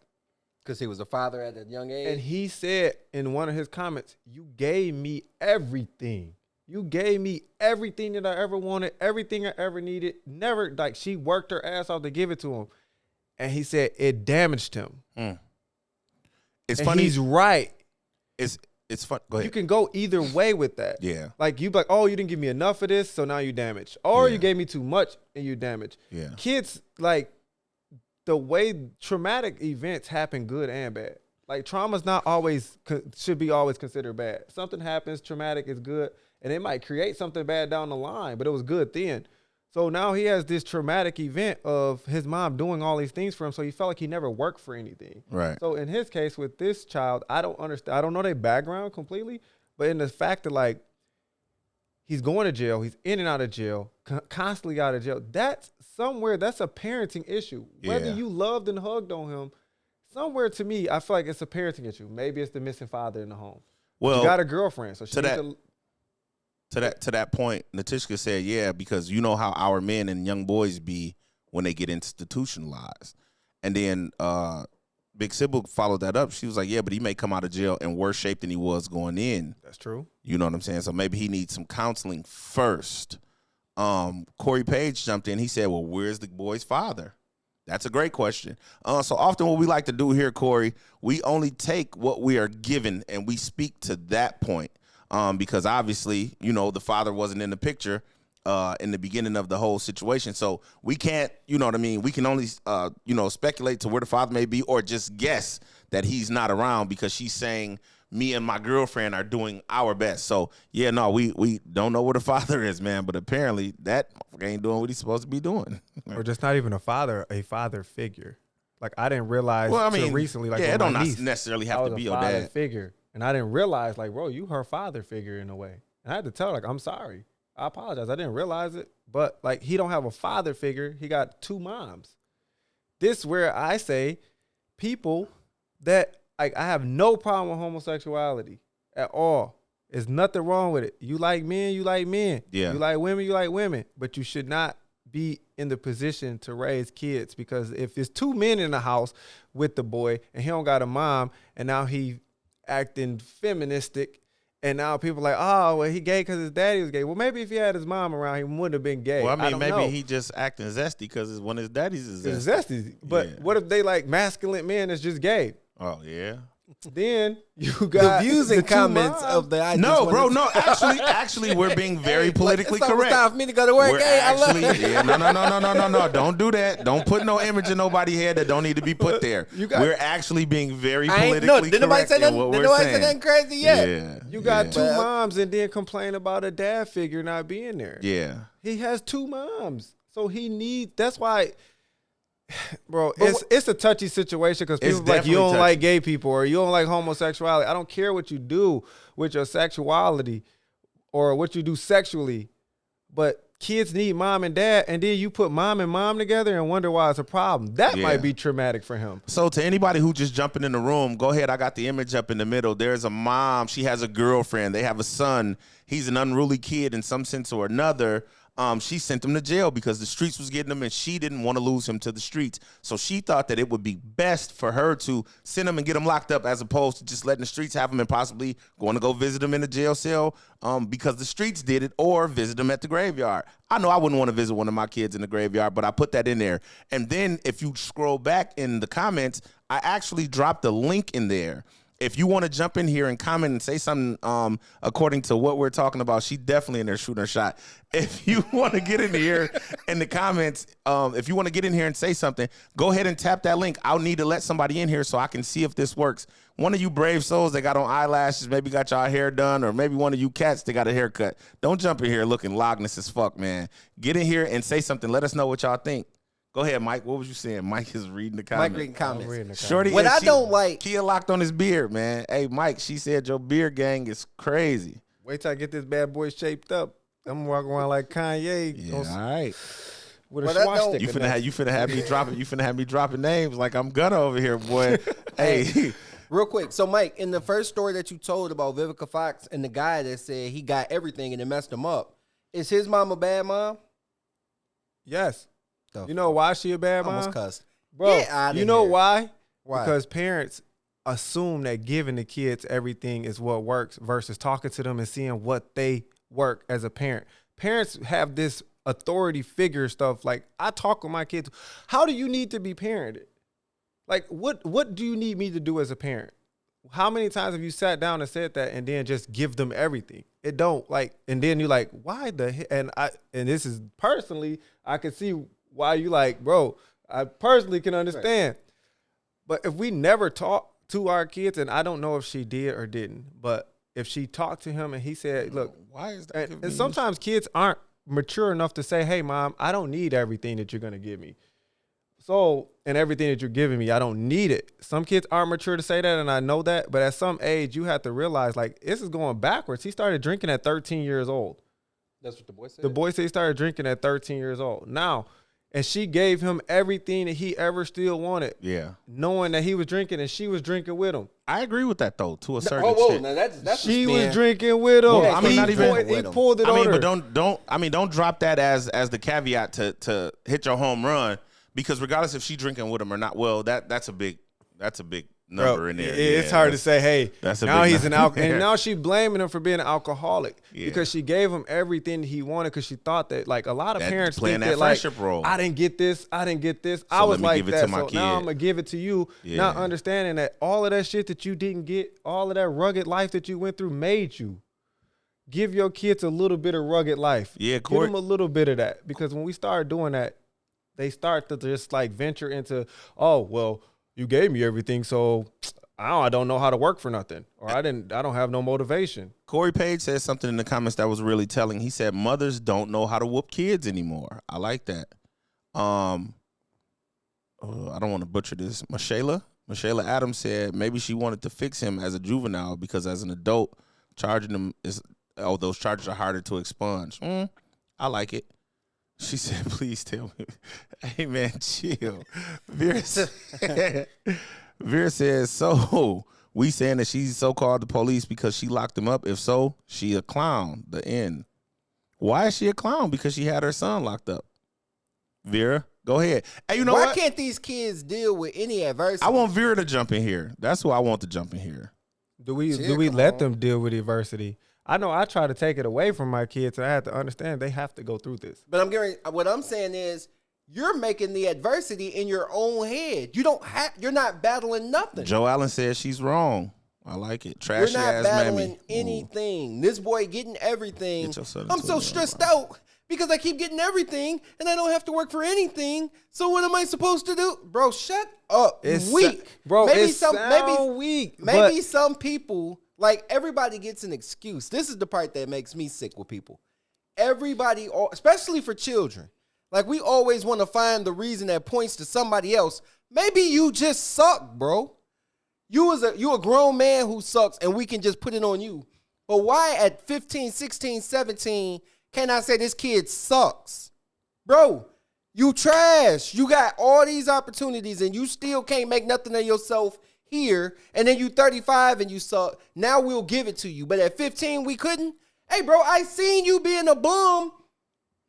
Because he was a father at a young age. And he said in one of his comments, you gave me everything. You gave me everything that I ever wanted, everything I ever needed. Never, like, she worked her ass off to give it to him. And he said it damaged him. It's and funny. He's right. It's fun. Go ahead. You can go either way with that. Yeah. Like, you be like, oh, you didn't give me enough of this, so now you damaged. Or Yeah. you gave me too much and you damaged. Yeah. Kids, like, the way traumatic events happen good and bad. Like, trauma's not always, should be always considered bad. Something happens, traumatic is good, and it might create something bad down the line, but it was good then. So now he has this traumatic event of his mom doing all these things for him, so he felt like he never worked for anything. Right. So in his case with this child, I don't understand. I don't know their background completely, but in the fact that, like, he's going to jail, he's in and out of jail, constantly out of jail, that's somewhere, that's a parenting issue. Whether Yeah. you loved and hugged on him, somewhere to me, I feel like it's a parenting issue. Maybe it's the missing father in the home. Well, you got a girlfriend, so she to needs to that point, Natishka said, yeah, because you know how our men and young boys be when they get institutionalized. And then Big Sybil followed that up. She was like, yeah, but he may come out of jail in worse shape than he was going in. That's true. You know what I'm saying? So maybe he needs some counseling first. Corey Page jumped in. He said, well, where's the boy's father? That's a great question. So often what we like to do here, Corey, we only take what we are given and we speak to that point. Because obviously, you know, the father wasn't in the picture in the beginning of the whole situation. So we can't, you know what I mean? We can only, speculate to where the father may be or just guess that he's not around because she's saying me and my girlfriend are doing our best. So yeah, no, we don't know what a father is, man. But apparently that motherfucker ain't doing what he's supposed to be doing. Or just not even a father figure. Like I didn't realize till recently. Like yeah, with it don't my niece, necessarily I have was to be a your father dad. figure, and I didn't realize like, bro, you her father figure in a way. And I had to tell her, like, I'm sorry, I apologize, I didn't realize it. But like, he don't have a father figure. He got 2 moms. This where I say people that like I have no problem with homosexuality at all. There's nothing wrong with it. You like men, you like men. Yeah. You like women, you like women. But you should not be in the position to raise kids, because if it's 2 men in the house with the boy and he don't got a mom and now he acting feministic and now people like, oh, well, he gay because his daddy was gay. Well, maybe if he had his mom around, he wouldn't have been gay. Well, I mean, don't maybe know. he just acting zesty because one of his daddies is It's zesty. zesty. But Yeah. what if they like masculine men that's just gay? Oh yeah. Then you The got views the and 2 comments moms. of the I No, just bro, wanted no. Actually, we're being very politically it's almost correct. time for me to go to work. We're Hey, I love actually, yeah, no. Don't do that. Don't put no image in nobody's head that don't need to be put there. We're actually being very I ain't politically did nobody correct say in nothing? what Did we're nobody say saying. nothing crazy yet? Yeah, You got yeah. 2 moms and then complain about a dad figure not being there. Yeah. He has 2 moms. So he needs, that's why, bro, But it's a touchy situation because It's people like, you definitely don't touchy. like gay people or you don't like homosexuality. I don't care what you do with your sexuality or what you do sexually, but kids need mom and dad, and then you put mom and mom together and wonder why it's a problem. That Yeah. might be traumatic for him. So to anybody who just jumping in the room, go ahead. I got the image up in the middle. There's a mom. She has a girlfriend. They have a son. He's an unruly kid in some sense or another. She sent him to jail because the streets was getting him and she didn't want to lose him to the streets. So she thought that it would be best for her to send him and get him locked up as opposed to just letting the streets have him and possibly going to go visit him in the jail cell because the streets did it, or visit him at the graveyard. I know I wouldn't want to visit one of my kids in the graveyard, but I put that in there. And then if you scroll back in the comments, I actually dropped a link in there. If you want to jump in here and comment and say something according to what we're talking about, she definitely in there shooting her shot. If you want to get in here in the comments, if you want to get in here and say something, go ahead and tap that link. I'll need to let somebody in here so I can see if this works. One of you brave souls that got on eyelashes, maybe got y'all hair done, or maybe one of you cats that got a haircut. Don't jump in here looking logness as fuck, man. Get in here and say something. Let us know what y'all think. Go ahead, Mike. What was you saying? Mike is reading the comments. Mike reading comments. reading the Shorty, What and I don't like- Kia locked on his beard, man. Hey, Mike, she said your beard gang is crazy. Wait till I get this bad boy shaped up. I'm walking around like Kanye. Yeah, all right. With a What I don't- swastika. You finna have me dropping. You finna have me dropping names like I'm Gunna over here, boy. Hey, Real quick. So, Mike, in the first story that you told about Vivica Fox and the guy that said he got everything and it messed him up, is his mom a bad mom? Yes. The You know why she a bad mom? Almost cussed. Bro, Get outta you know here. why? Why? Because parents assume that giving the kids everything is what works versus talking to them and seeing what they work as a parent. Parents have this authority figure stuff. Like, I talk with my kids. How do you need to be parented? Like, what do you need me to do as a parent? How many times have you sat down and said that and then just give them everything? It don't, like, and then you're like, why the heck? And this is personally, I can see why you like, bro, I personally can understand. But if we never talk to our kids, and I don't know if she did or didn't, but if she talked to him and he said, look, why is that? and sometimes kids aren't mature enough to say, hey, mom, I don't need everything that you're going to give me. So, and everything that you're giving me, I don't need it. Some kids aren't mature to say that, and I know that. But at some age, you have to realize, like, this is going backwards. He started drinking at 13 years old. That's what the boy said. The boy said he started drinking at 13 years old. Now, and she gave him everything that he ever still wanted, Yeah, knowing that he was drinking and she was drinking with him. I agree with that though to a certain Oh, whoa, extent. now that's She a was spin. drinking with him. Well, I mean, not even- he pulled it I on mean, her. but don't drop that as the caveat to hit your home run, because regardless if she drinking with him or not, well, that's a big number Bro, in there. it's Yeah, hard to that's- say, hey, that's a now big he's an number. alcoholic. And now she blaming him for being an alcoholic Yeah. because she gave him everything he wanted because she thought that, like, a lot of That- parents playing think that that, like, friendship role. I didn't get this. I So was let me like give it that. to my So kid. now I'm going to give it to you, Yeah. not understanding that all of that shit that you didn't get, all of that rugged life that you went through made you. Give your kids a little bit of rugged life. Yeah, Give Corey- them a little bit of that, because when we start doing that, they start to just, like, venture into, oh, well, you gave me everything, so I don't know how to work for nothing, or I don't have no motivation. Corey Page said something in the comments that was really telling. He said mothers don't know how to whoop kids anymore. I like that. I don't want to butcher this. Michelle Adams said maybe she wanted to fix him as a juvenile because as an adult, charging him those charges are harder to expunge. I like it. She said, please tell me. Hey, man, chill. Vera says, so we saying that she's so-called the police because she locked him up? If so, she a clown. The end. Why is she a clown? Because she had her son locked up. Vera, go ahead. Hey, you know Why what? can't these kids deal with any adversity? I want Vera to jump in here. That's who I want to jump in here. Do we Come let on. them deal with adversity? I know I try to take it away from my kids, and I have to understand they have to go through this. But what I'm saying is you're making the adversity in your own head. You're not battling nothing. Joe Allen says she's wrong. I like it. You're Trashy not ass battling mammy. anything. This boy getting everything. Get your son I'm into so it, stressed man. out because I keep getting everything and I don't have to work for anything. So what am I supposed to do? Bro, shut up. It's Weak. bro. Maybe It sound weak. Maybe some people, like everybody gets an excuse. This is the part that makes me sick with people. Everybody, especially for children, like we always want to find the reason that points to somebody else. Maybe you just suck, bro. You a grown man who sucks and we can just put it on you. But why at 15, 16, 17 can I say this kid sucks? Bro, you trash. You got all these opportunities and you still can't make nothing of yourself here. And then you 35 and you suck. Now we'll give it to you. But at 15 we couldn't. Hey, bro, I seen you being a bum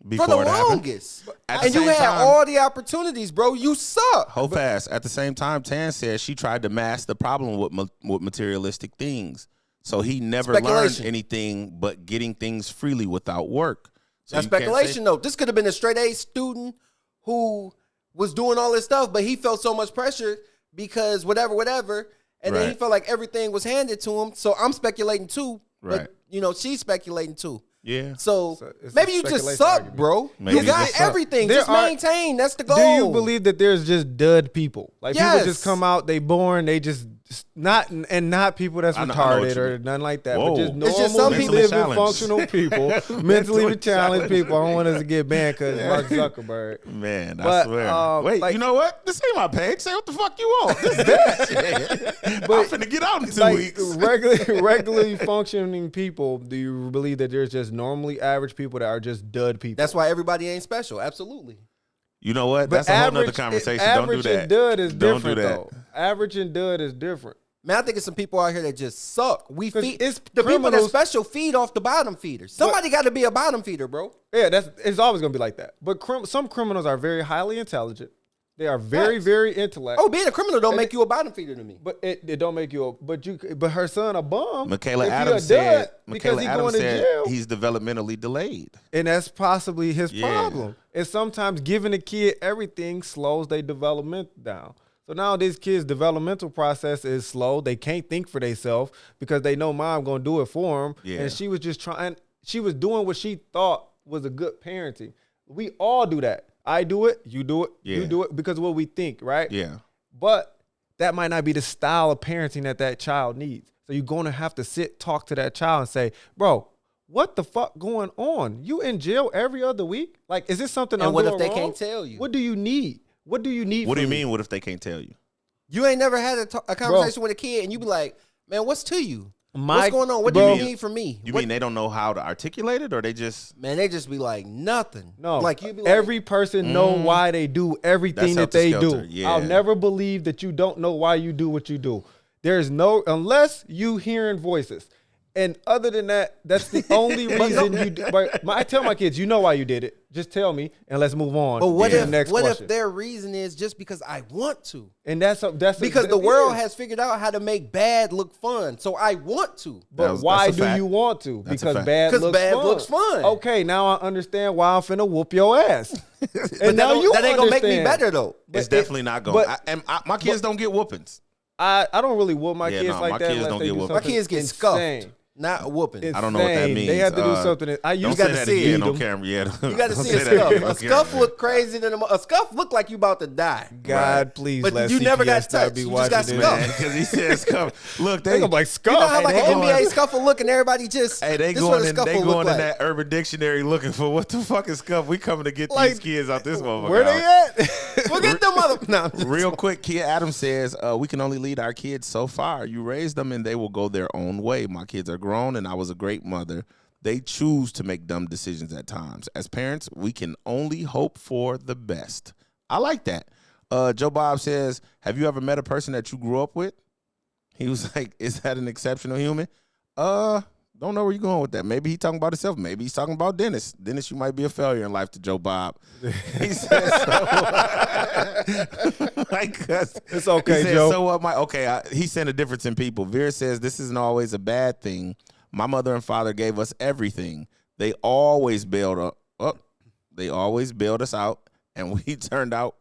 Before for the it happened. longest. At the And you same had time- all the opportunities, bro. You suck. Hold fast. At the same time, Tan says she tried to mask the problem with materialistic things. So he never learned Speculation. anything but getting things freely without work. So That's you can't speculation, say- though. This could have been a straight A student who was doing all this stuff, but he felt so much pressure because whatever. And then he Right. felt like everything was handed to him. So I'm speculating too. Right. But, she's speculating too. Yeah. So It's a maybe you just speculation suck, argument. bro. Maybe you you got just suck. everything. There Just are- maintain. That's the goal. Do you believe that there's just dud people? Like people Yes. just come out, they born, they just not people that's I know what retarded you or mean. nothing like that. Whoa. But just It's just normal, some people- living, Mentally functional people, mentally Mentally challenged challenged. people. I don't want us to get banned because Mark Zuckerberg. Man, I But, swear. Wait, like- you know what? This ain't my page. Say what the fuck you want. This is that shit. I'm finna get out in 2 Like weeks. regularly functioning people, do you believe that there's just normally average people that are just dud people? That's why everybody ain't special. Absolutely. You know what? But That's a whole nother conversation. Don't do Average that. and dud is Don't different do that. though. Average and dud is different. Man, I think it's some people out here that just suck. We 'Cause feed it's the people that criminals- special feed off the bottom feeders. Somebody got to be a bottom feeder, bro. Yeah, it's always gonna be like that. But some criminals are very highly intelligent. They are very, Facts. very intellect. Oh, being a criminal don't make you a bottom feeder to me. But it don't make you. But her son a bum. Michaela if he a Adams dud said. because Michaela he Adams going to said jail, he's developmentally delayed. and that's possibly his Yeah. problem. And sometimes giving a kid everything slows their development down. So now this kid's developmental process is slow. They can't think for themselves because they know mom gonna do it for them. Yeah. And she was just trying. She was doing what she thought was a good parenting. We all do that. I do it. You do it. Yeah. You do it because of what we think, right? Yeah. But that might not be the style of parenting that child needs. So you're going to have to talk to that child and say, bro, what the fuck going on? You in jail every other week? Like, is this something And I'm what doing if they wrong? can't tell you? What do you need? What do you need What do you from me? mean? What if they can't tell you? You ain't never had a conversation with a kid and you be like, man, what's to you? What's My- going on? What do bro, you need from me? You What- mean they don't know how to articulate it, or they just? Man, they just be like, nothing. No, Like, you be like, every person know why they do everything that That's they helter-skelter, do. yeah. I'll never believe that you don't know why you do what you do. There's no, unless you hearing voices. And other than that, that's the only reason you do. But I tell my kids, you know why you did it. Just tell me and let's move on. But what to if the next what question. if their reason is just because I want to? And that's Because the world has figured out how to make bad look fun. So I want to. But That's why a do fact. you want to? That's a Because fact. bad 'Cause looks bad fun. looks fun. Okay, now I understand why I'm finna whoop your ass. And now you that ain't gonna make me understand. better though. It's it- definitely not going. but- My kids don't get whoopings. I don't really whoop my Yeah, kids no, like my that kids unless don't they get do whooped. My something kids get insane. scuffed. not whooping. I don't know what that Insane. means. They had to do something. I Don't used say gotta that see again it. on camera. Yeah, You got to don't see say a that scuff. again on A scuff camera. look crazy than a scuff look like you about to die. God, please But let you never got CPS not touched. be You just watching got this. scuffed. Man, because he said scuff. Look, They they gonna be like You know scuff. how like they an going- NBA scuffle look and everybody just Hey, they this what a going in. scuffle They look going in like. that Urban Dictionary looking for what the fuck is scuff. We coming to get Like, these kids out this motherfucker. Where they out. at? Look at them mother. No, I'm just- Real quick, Kia Adams says, we can only lead our kids so far. You raise them and they will go their own way. My kids are grown and I was a great mother. They choose to make dumb decisions at times. As parents, we can only hope for the best. I like that. Joe Bob says, have you ever met a person that you grew up with? He was like, is that an exceptional human? Don't know where you're going with that. Maybe he's talking about himself. Maybe he's talking about Dennis. Dennis, you might be a failure in life to Joe Bob. He says, It's okay, he said, Joe. So what? He's saying a difference in people. Veer says this isn't always a bad thing. My mother and father gave us everything. They always bailed us out, and we turned out.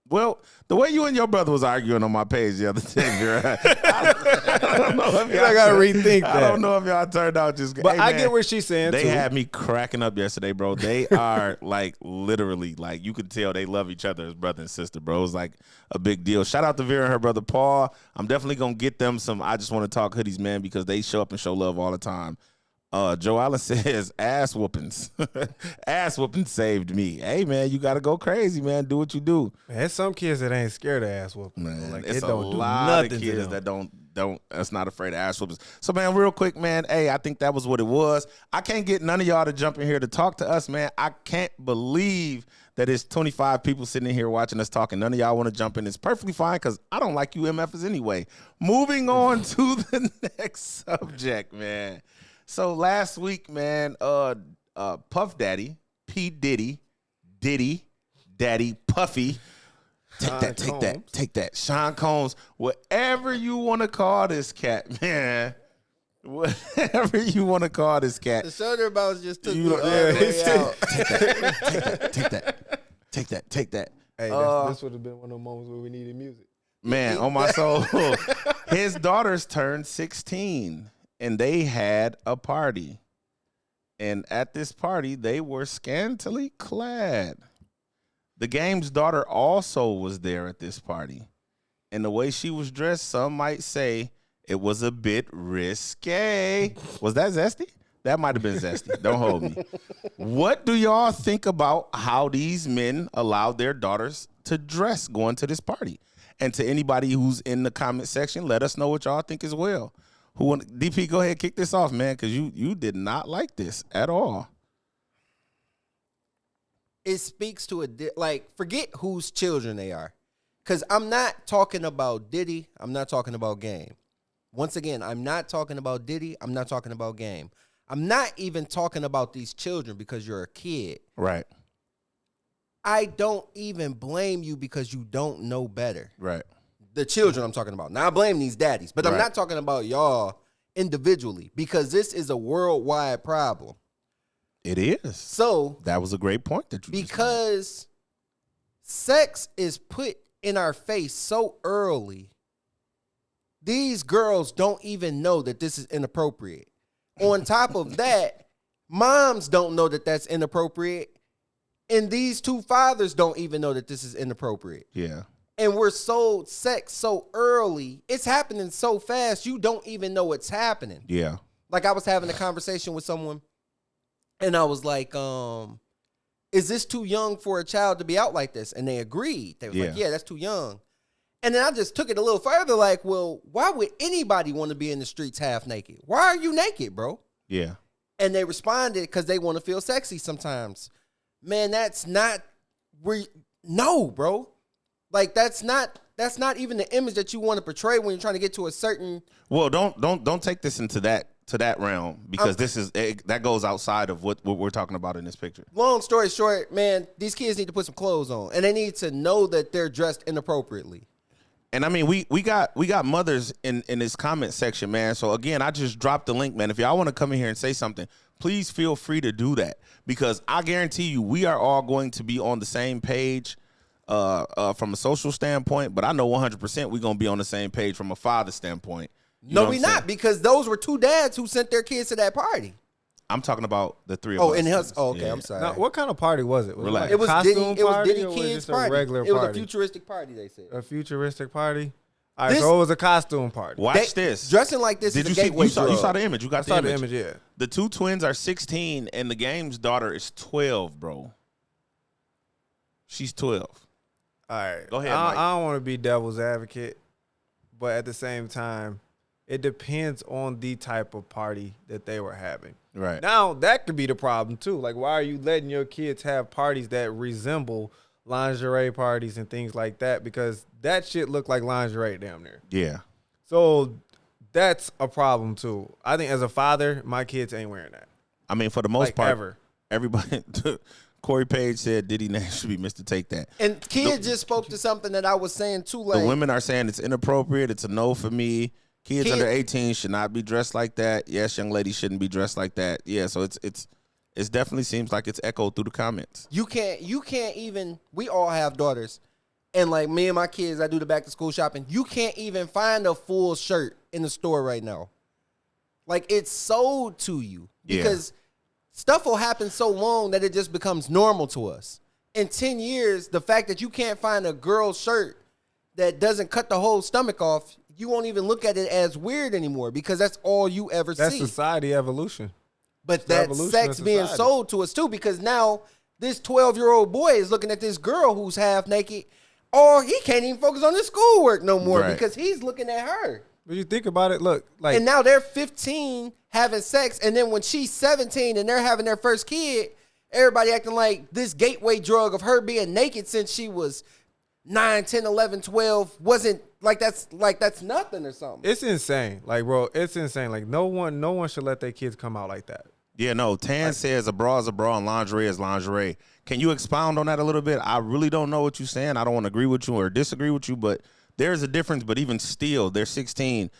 Well, the way you and your brother was arguing on my page the other day, Vera, I don't know if I gotta rethink I that. don't know if y'all turned out just. But hey, I man, get what she's saying they too. had me cracking up yesterday, bro. They are like literally like you could tell they love each other as brother and sister, bro. It's like a big deal. Shout out to Vera and her brother Paul. I'm definitely gonna get them some I Just Want to Talk hoodies, man, because they show up and show love all the time. Joe Allen says, ass whoopings. Ass whoopings saved me. Hey, man, you got to go crazy, man. Do what you do. Man, there's some kids that ain't scared of ass whooping. Man, Like, it's it don't a do lot nothing of to kids them. that that's not afraid of ass whoopings. So, man, real quick, man, hey, I think that was what it was. I can't get none of y'all to jump in here to talk to us, man. I can't believe that it's 25 people sitting in here watching us talking. None of y'all want to jump in. It's perfectly fine because I don't like you MFers anyway. Moving on to the next subject, man. So last week, man, Puff Daddy, P. Diddy, Daddy, Puffy, take that. Sean Combs, whatever you want to call this cat, man. Whatever you want to call this cat. The shoulder bounce just took me You all know- the way out. Take that. Hey, this would have been one of the moments where we needed music. Man, on my soul. His daughters turned 16 and they had a party. And at this party, they were scantily clad. The game's daughter also was there at this party. And the way she was dressed, some might say it was a bit risque. Was that zesty? That might have been zesty. Don't hold me. What do y'all think about how these men allowed their daughters to dress going to this party? And to anybody who's in the comment section, let us know what y'all think as well. DP, go ahead, kick this off, man, because you did not like this at all. It speaks to forget whose children they are. Because I'm not talking about Diddy. I'm not talking about Game. Once again, I'm not talking about Diddy. I'm not talking about Game. I'm not even talking about these children because you're a kid. Right. I don't even blame you because you don't know better. Right. The children I'm talking about. Now I blame these daddies, but I'm Right. not talking about y'all individually because this is a worldwide problem. It is. So That was a great point that you just made. because sex is put in our face so early, these girls don't even know that this is inappropriate. On top of that, moms don't know that that's inappropriate. And these two fathers don't even know that this is inappropriate. Yeah. And we're sold sex so early. It's happening so fast, you don't even know what's happening. Yeah. Like I was having a conversation with someone and I was like, is this too young for a child to be out like this? And they agreed. They was like, yeah, that's too young. And then I just took it a little further like, well, why would anybody want to be in the streets half naked? Why are you naked, bro? Yeah. And they responded because they want to feel sexy sometimes. Man, that's not no, bro. Like that's not even the image that you want to portray when you're trying to get to a certain. Well, don't take this into that realm because that goes outside of what we're talking about in this picture. Long story short, man, these kids need to put some clothes on and they need to know that they're dressed inappropriately. And I mean, we got mothers in this comment section, man. So again, I just dropped the link, man. If y'all want to come in here and say something, please feel free to do that because I guarantee you we are all going to be on the same page from a social standpoint, but I know 100% we're going to be on the same page from a father standpoint You know No, what we I'm not, saying? because those were two dads who sent their kids to that party. I'm talking about the three of Oh, us. in his. Oh, okay, Yeah. I'm sorry. Now, what kind of party was it? Was Relax. It was a Diddy. costume It was party Diddy or was it kids just party. a regular It was party? a futuristic party. They said. A futuristic party. All right, This- so it was a costume party. Watch this. Dressing like this Did is you a see? gateway You saw drug. the image. You got I saw the the image. image, yeah. The two twins are 16, and the game's daughter is 12, bro. She's 12. All right. Go ahead, Mike. I don't want to be devil's advocate, but at the same time, it depends on the type of party that they were having. Right. Now, that could be the problem, too. Like, why are you letting your kids have parties that resemble lingerie parties and things like that? Because that shit look like lingerie damn near. Yeah. So that's a problem, too. I think as a father, my kids ain't wearing that. I mean, for the most Like, part, ever. everybody. Corey Page said Diddy name should be Mr. Take That. And Kid just spoke to something that I was saying too. Like, The women are saying it's inappropriate. It's a no for me. Kids under 18 should not be dressed like that. Yes, young ladies shouldn't be dressed like that. Yeah, so it's definitely seems like it's echoed through the comments. you can't even. We all have daughters, and like me and my kids, I do the back to school shopping. You can't even find a full shirt in the store right now. Like, it's sold to you because stuff will happen so long that it just becomes normal to us. In 10 years, the fact that you can't find a girl's shirt that doesn't cut the whole stomach off, you won't even look at it as weird anymore because that's all you ever That's see. society evolution. But the that evolution sex of being society. sold to us too, because now this 12-year-old boy is looking at this girl who's half naked, or he can't even focus on his schoolwork no more Right. because he's looking at her. When you think about it, look, like, And now they're 15 having sex, and then when she's 17 and they're having their first kid, everybody acting like this gateway drug of her being naked since she was 9, 10, 11, 12 wasn't like that's nothing or something. it's insane. Like, bro, it's insane. Like, no one should let their kids come out like that. Yeah, no. Tan says a bra is a bra and lingerie is lingerie. Can you expound on that a little bit? I really don't know what you're saying. I don't want to agree with you or disagree with you, but there's a difference. But even still, they're 16.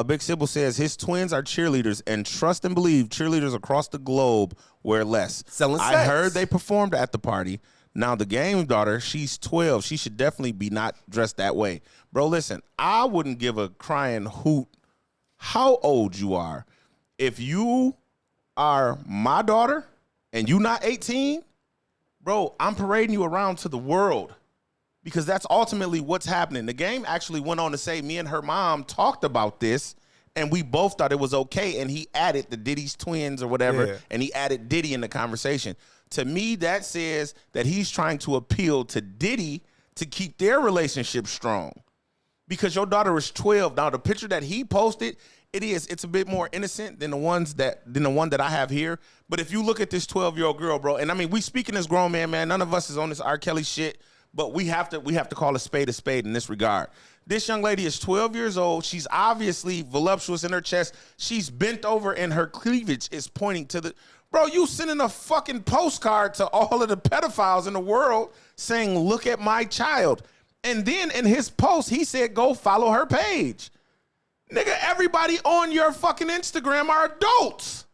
Big Sybil says his twins are cheerleaders, and trust and believe cheerleaders across the globe wear less. Selling I sex. heard they performed at the party. Now, the game daughter, she's 12. She should definitely be not dressed that way. Bro, listen, I wouldn't give a crying hoot how old you are. If you are my daughter and you not 18, bro, I'm parading you around to the world because that's ultimately what's happening. The game actually went on to say me and her mom talked about this and we both thought it was okay, and he added the Diddy's twins or whatever, Yeah. and he added Diddy in the conversation. To me, that says that he's trying to appeal to Diddy to keep their relationship strong. Because your daughter is 12. Now, the picture that he posted, it's a bit more innocent than the one that I have here. But if you look at this 12-year-old girl, bro, and I mean, we speaking as grown man. None of us is on this R. Kelly shit, but we have to call a spade in this regard. This young lady is 12 years old. She's obviously voluptuous in her chest. She's bent over and her cleavage is pointing to the... Bro, you sending a fucking postcard to all of the pedophiles in the world saying, look at my child. And then in his post, he said, go follow her page. Nigga, everybody on your fucking Instagram are adults.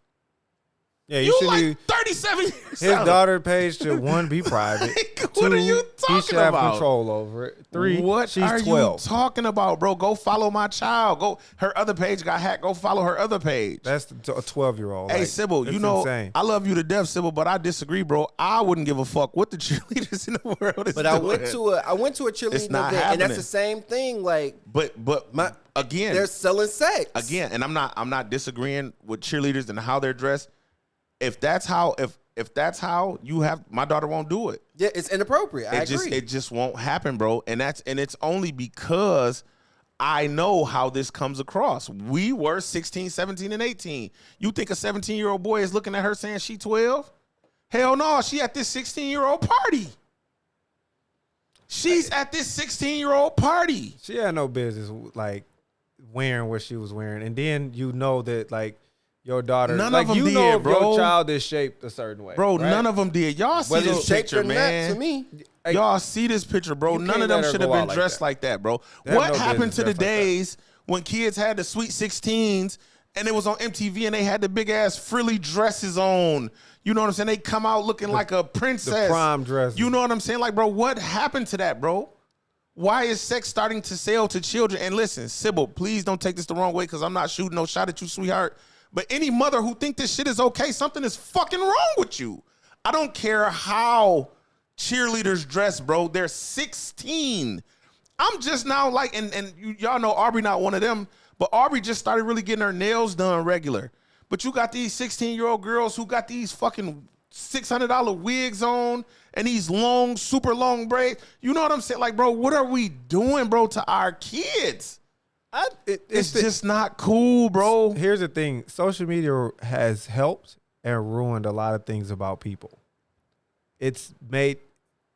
Yeah, You should like be- 37 years His old. daughter page should, one, be private. What Two, are you he talking should have about? control over it. Three, What she's are 12. you talking about, bro? Go follow my child. Go. Her other page got hacked. Go follow her other page. That's a 12-year-old. Hey, like, Sybil, it's you know, insane. I love you to death, Sybil, but I disagree, bro. I wouldn't give a fuck what the cheerleaders in the world is But doing. I went to a cheerleading It's event, not and happening. that's the same thing. Like, But again, they're selling sex and I'm not disagreeing with cheerleaders and how they're dressed. If that's how you have, my daughter won't do it. Yeah, it's inappropriate. I agree. It just won't happen, bro. And it's only because I know how this comes across. We were 16, 17, and 18. You think a 17-year-old boy is looking at her saying she 12? Hell no, she at this 16-year-old party. She's at this 16-year-old party. She had no business, like, wearing what she was wearing. And then you know that, like, your daughter, None like, of them you know did, if bro. your child is shaped a certain way. Bro, right? none of them did. Y'all see Whether this it's shaped picture, or not, man. to me, Like, Y'all see this picture, bro. You None can't of them let her should have go been out like dressed that. like that, bro. They have What no happened business to the dressed like that. days when kids had the Sweet 16s and it was on MTV and they had the big ass frilly dresses on? You know what I'm saying? They come out looking like a princess. prom dresses. You know what I'm saying? Like, bro, what happened to that, bro? Why is sex starting to sell to children? And listen, Sybil, please don't take this the wrong way because I'm not shooting no shot at you, sweetheart. But any mother who think this shit is okay, something is fucking wrong with you. I don't care how cheerleaders dress, bro. They're 16. I'm just now like, and y'all know Aubrey not one of them, but Aubrey just started really getting her nails done regular. But you got these 16-year-old girls who got these fucking $600 wigs on and these long, super long braids. You know what I'm saying? Like, bro, what are we doing, bro, to our kids? It's just not cool, bro. Here's the thing. Social media has helped and ruined a lot of things about people. It made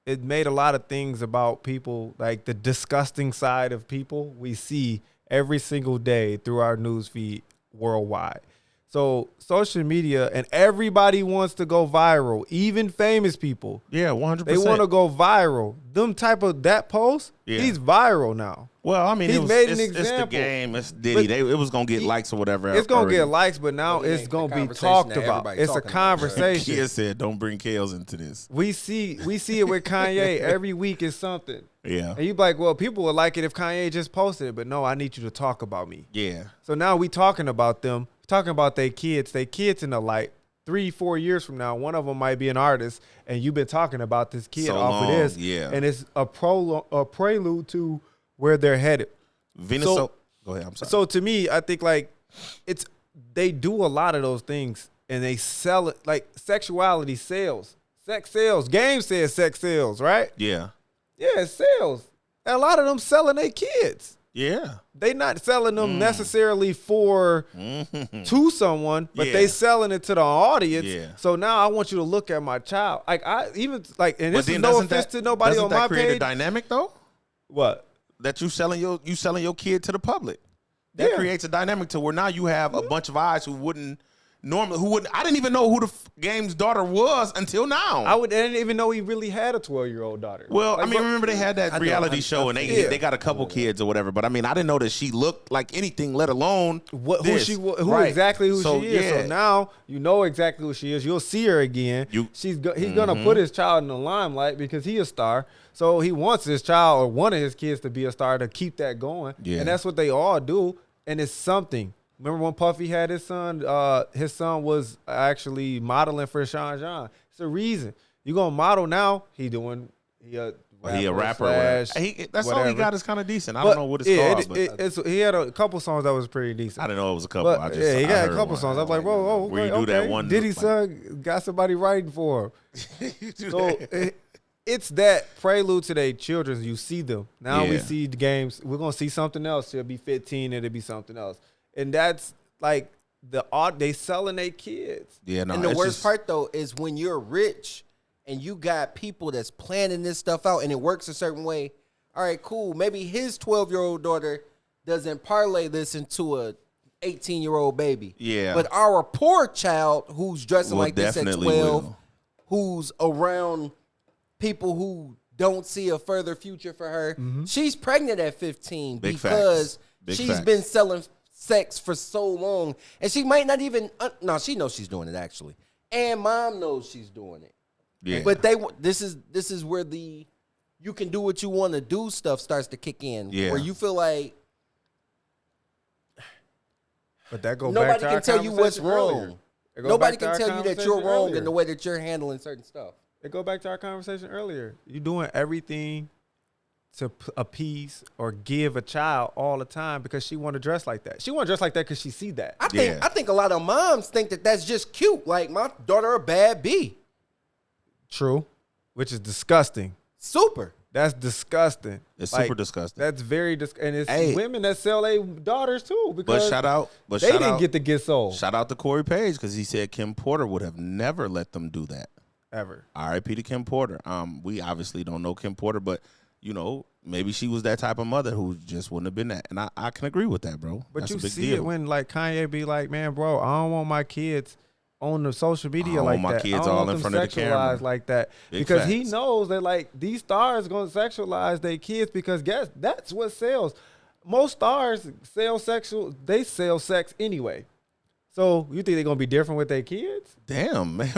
a lot of things about people, like the disgusting side of people we see every single day through our news feed worldwide. So social media, and everybody wants to go viral, even famous people. Yeah, 100%. They want to go viral. That post, he's viral now. Well, I mean, he's made an it's example. the game. It's Diddy. It was going to get likes or whatever. It's going to get likes, but now it's going to be talked about. It's a conversation. Kia said, don't bring Kales into this. We see it with Kanye. Every week is something. Yeah. And you be like, well, people would like it if Kanye just posted it, but no, I need you to talk about me. Yeah. So now we talking about them, talking about their kids in the light. 3-4 years from now, one of them might be an artist, and you've been talking about this kid off of this. Yeah. And it's a prelude to where they're headed. Go ahead, I'm sorry. So to me, I think like they do a lot of those things and they sell it, like sexuality sells. Sex sells. Game says sex sells, right? Yeah. Yeah, it sells. And a lot of them selling their kids. Yeah. They not selling them necessarily to someone, but they selling it to the audience. Yeah. So now I want you to look at my child. Like and this is no offense to nobody on my Doesn't that create page. a dynamic though? What? That you selling your kid to the public. That creates a dynamic to where now you have a bunch of eyes who wouldn't. I didn't even know who the game's daughter was until now. I didn't even know he really had a 12-year-old daughter. Well, like, I mean, remember they had that reality show and they got a couple kids or whatever. But I mean, I didn't know that she looked like anything, let alone exactly who she is. So now you know exactly who she is. You'll see her again. He's gonna put his child in the limelight because he's a star. So he wants his child or one of his kids to be a star to keep that going. Yeah. And that's what they all do. And it's something. Remember when Puffy had his son? His son was actually modeling for Sean John. It's a reason. You gonna model now? He a rapper. That's whatever. all he got is kind of decent. I don't know what it's called. He had a couple songs that was pretty decent. I didn't know it was a couple. But, he got a couple songs. I was like, whoa, where you do that one? Diddy's son got somebody writing for him. So it's that prelude to their children. You see them now. We see the games. We're gonna see something else. It'll be 15. It'll be something else. And that's like they selling their kids. Yeah, no. And the worst part though is when you're rich and you got people that's planning this stuff out and it works a certain way. All right, cool. Maybe his 12-year-old daughter doesn't parlay this into a 18-year-old baby. Yeah. But our poor child who's dressing like this at 12, who's around people who don't see a further future for her, she's pregnant at 15 because she's been selling sex for so long, and she might not even she knows she's doing it actually, and mom knows she's doing it. Yeah, but this is where the you can do what you want to do stuff starts to kick in. Yeah, where you feel like, but that goes nobody back to can tell you what's wrong. Nobody can tell you that you're wrong in the way that you're handling certain stuff. It go back to our conversation earlier. You're doing everything to appease or give a child all the time because she want to dress like that. She want to dress like that because she see that. I think a lot of moms think that that's just cute. Like, my daughter a bad B. True, which is disgusting. Super. That's disgusting. It's super disgusting. That's very disgusting. And it's women that sell their daughters too because they didn't get to get sold. Shout out to Corey Page because he said Kim Porter would have never let them do that. Ever. R.I.P. to Kim Porter. We obviously don't know Kim Porter, but you know, maybe she was that type of mother who just wouldn't have been that. And I can agree with that, bro. But that's you a big see deal. it when like Kanye be like, man, bro, I don't want my kids on the social media like that. My kids all in front of the camera like that. Because he knows that like these stars gonna sexualize their kids because that's what sells. Most stars sell sex anyway. So you think they're gonna be different with their kids? Damn, man.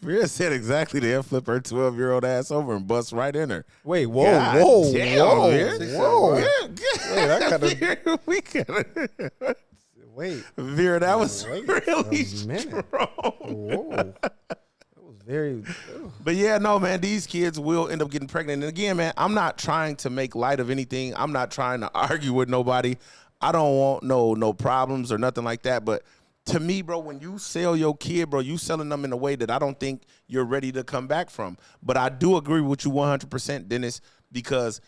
Rhea said exactly. They'll flip her 12-year-old ass over and bust right in her. Wait, whoa, God whoa, damn, whoa, man. whoa. Yeah, Wait, I gotta. we gotta. Wait, Vera, that was wait really a minute. strong. Whoa, that was very. But yeah, no, man, these kids will end up getting pregnant. And again, man, I'm not trying to make light of anything. I'm not trying to argue with nobody. I don't want no problems or nothing like that. But to me, bro, when you sell your kid, bro, you selling them in a way that I don't think you're ready to come back from. But I do agree with you 100%, Dennis, because,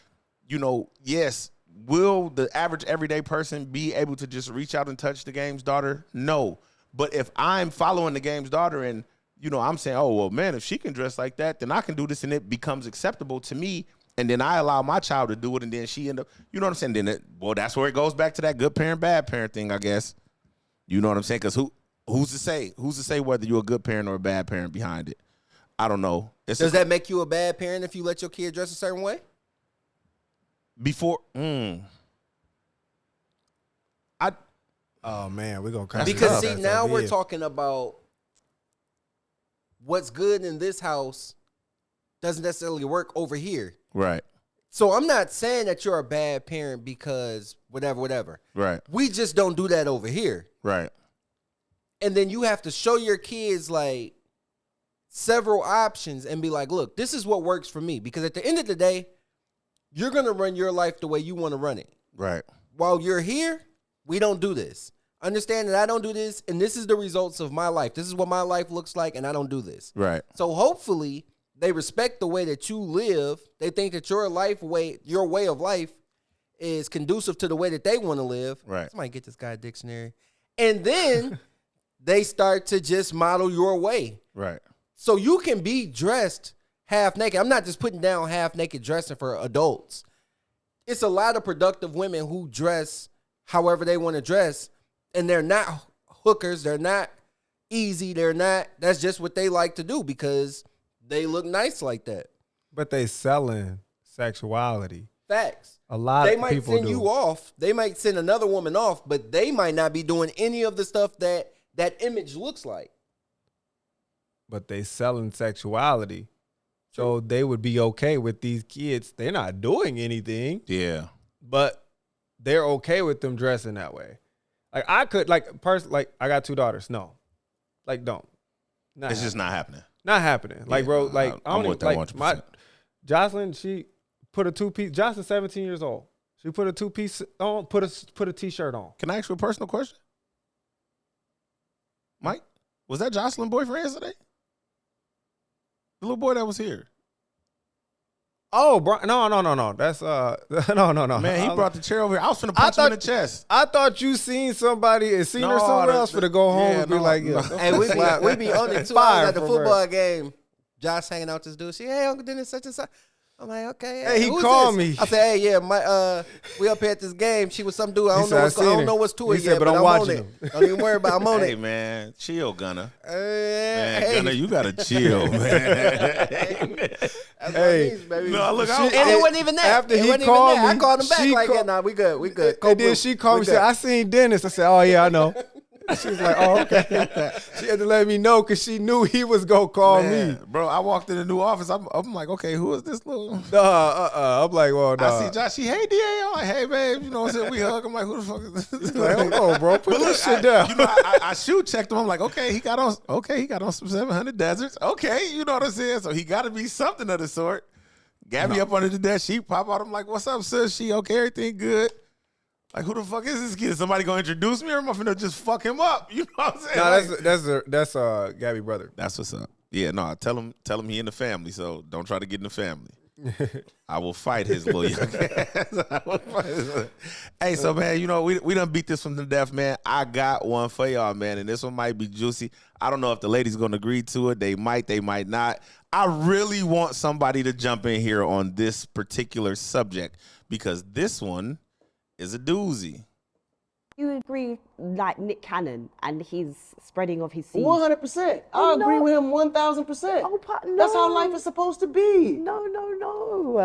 you know, yes, will the average everyday person be able to just reach out and touch the game's daughter? No. But if I'm following the game's daughter and, you know, I'm saying, oh, well, man, if she can dress like that, then I can do this, and it becomes acceptable to me, and then I allow my child to do it, and then she end up, you know what I'm saying? Then, that's where it goes back to that good parent, bad parent thing, I guess. You know what I'm saying? Because who's to say? Who's to say whether you're a good parent or a bad parent behind it? I don't know. Does that make you a bad parent if you let your kid dress a certain way? Oh man, we're gonna because see now we're talking about what's good in this house doesn't necessarily work over here. Right. So I'm not saying that you're a bad parent because whatever. Right. We just don't do that over here. Right. And then you have to show your kids like several options and be like, look, this is what works for me. Because at the end of the day, you're going to run your life the way you want to run it. Right. While you're here, we don't do this. Understand that I don't do this, and this is the results of my life. This is what my life looks like, and I don't do this. Right. So hopefully they respect the way that you live. They think that your way of life is conducive to the way that they want to live. Right. Somebody get this guy a dictionary. And then they start to just model your way. Right. So you can be dressed half naked. I'm not just putting down half naked dressing for adults. It's a lot of productive women who dress however they want to dress, and they're not hookers. They're not easy. That's just what they like to do because they look nice like that. But they selling sexuality. Facts. A lot they of might people send do. you off. They might send another woman off, but they might not be doing any of the stuff that image looks like. But they selling sexuality. So they would be okay with these kids. They're not doing anything. Yeah. But they're okay with them dressing that way. Like I could, I got 2 daughters. No. Like, don't. It's just not happening. Not happening. Like, Yeah, bro, like, I I'm don't with even, that like, 100%. Jocelyn, she put a 2-piece, Jocelyn's 17 years old. She put a 2-piece on, put a t-shirt on. Can I ask you a personal question? Mike, was that Jocelyn's boyfriend yesterday? The little boy that was here. Oh, bro, no. That's, no. Man, he brought the chair over here. I was finna punch him in the chest. I thought you seen somebody and seen her No, somewhere else for to go home and be no, like, no. Hey, we be on it too. I was at the football game. Josh hanging out with this dude. She, hey, Uncle Dennis, such and such. I'm like, okay. Hey, he who is called this? me. I said, hey, yeah, we up here at this game. She was some dude. I He don't said, know I what's seen I don't it. know what's to He it said, yet, but but I'm I'm on watching it. him. Don't even worry about it. I'm on Hey, it. man, chill, Gunner. Man, Man, Gunner, you gotta chill, man. That's what Hey, it means, baby. No, look, And it wasn't even that. After It he wasn't called even that. me, I called him back she like, call- yeah, nah, we good. And then she called me and said, I seen Dennis. I said, oh, yeah, I know. She was like, oh, okay. She had to let me know because she knew he was going to call Man, me. bro, I walked in the new office. I'm like, okay, who is this little? I'm like, well, nah. I see Josh. She, hey, DA. I'm like, hey, babe. You know what I'm saying? We hug. I'm like, who the fuck is this? Like, hold on, bro. Put this shit down. You know, I shoot checked him. I'm like, okay, he got on some 700 deserts. Okay, you know what I'm saying? So he got to be something of the sort. Gabby up under the desk. She pop out. I'm like, what's up, sis? She okay? Everything good? Like, who the fuck is this kid? Is somebody gonna introduce me, or am I finna just fuck him up? You know what I'm saying? No, that's Gabby brother. That's what's up. Yeah, no, tell him he in the family, so don't try to get in the family. I will fight his little young ass. Hey, so man, you know, we done beat this one to death, man. I got one for y'all, man, and this one might be juicy. I don't know if the ladies gonna agree to it. They might not. I really want somebody to jump in here on this particular subject because this one is a doozy. You agree, like Nick Cannon and his spreading of his seed? 100%. I agree with him 1,000%. Oh, but no. That's how life is supposed to be. No.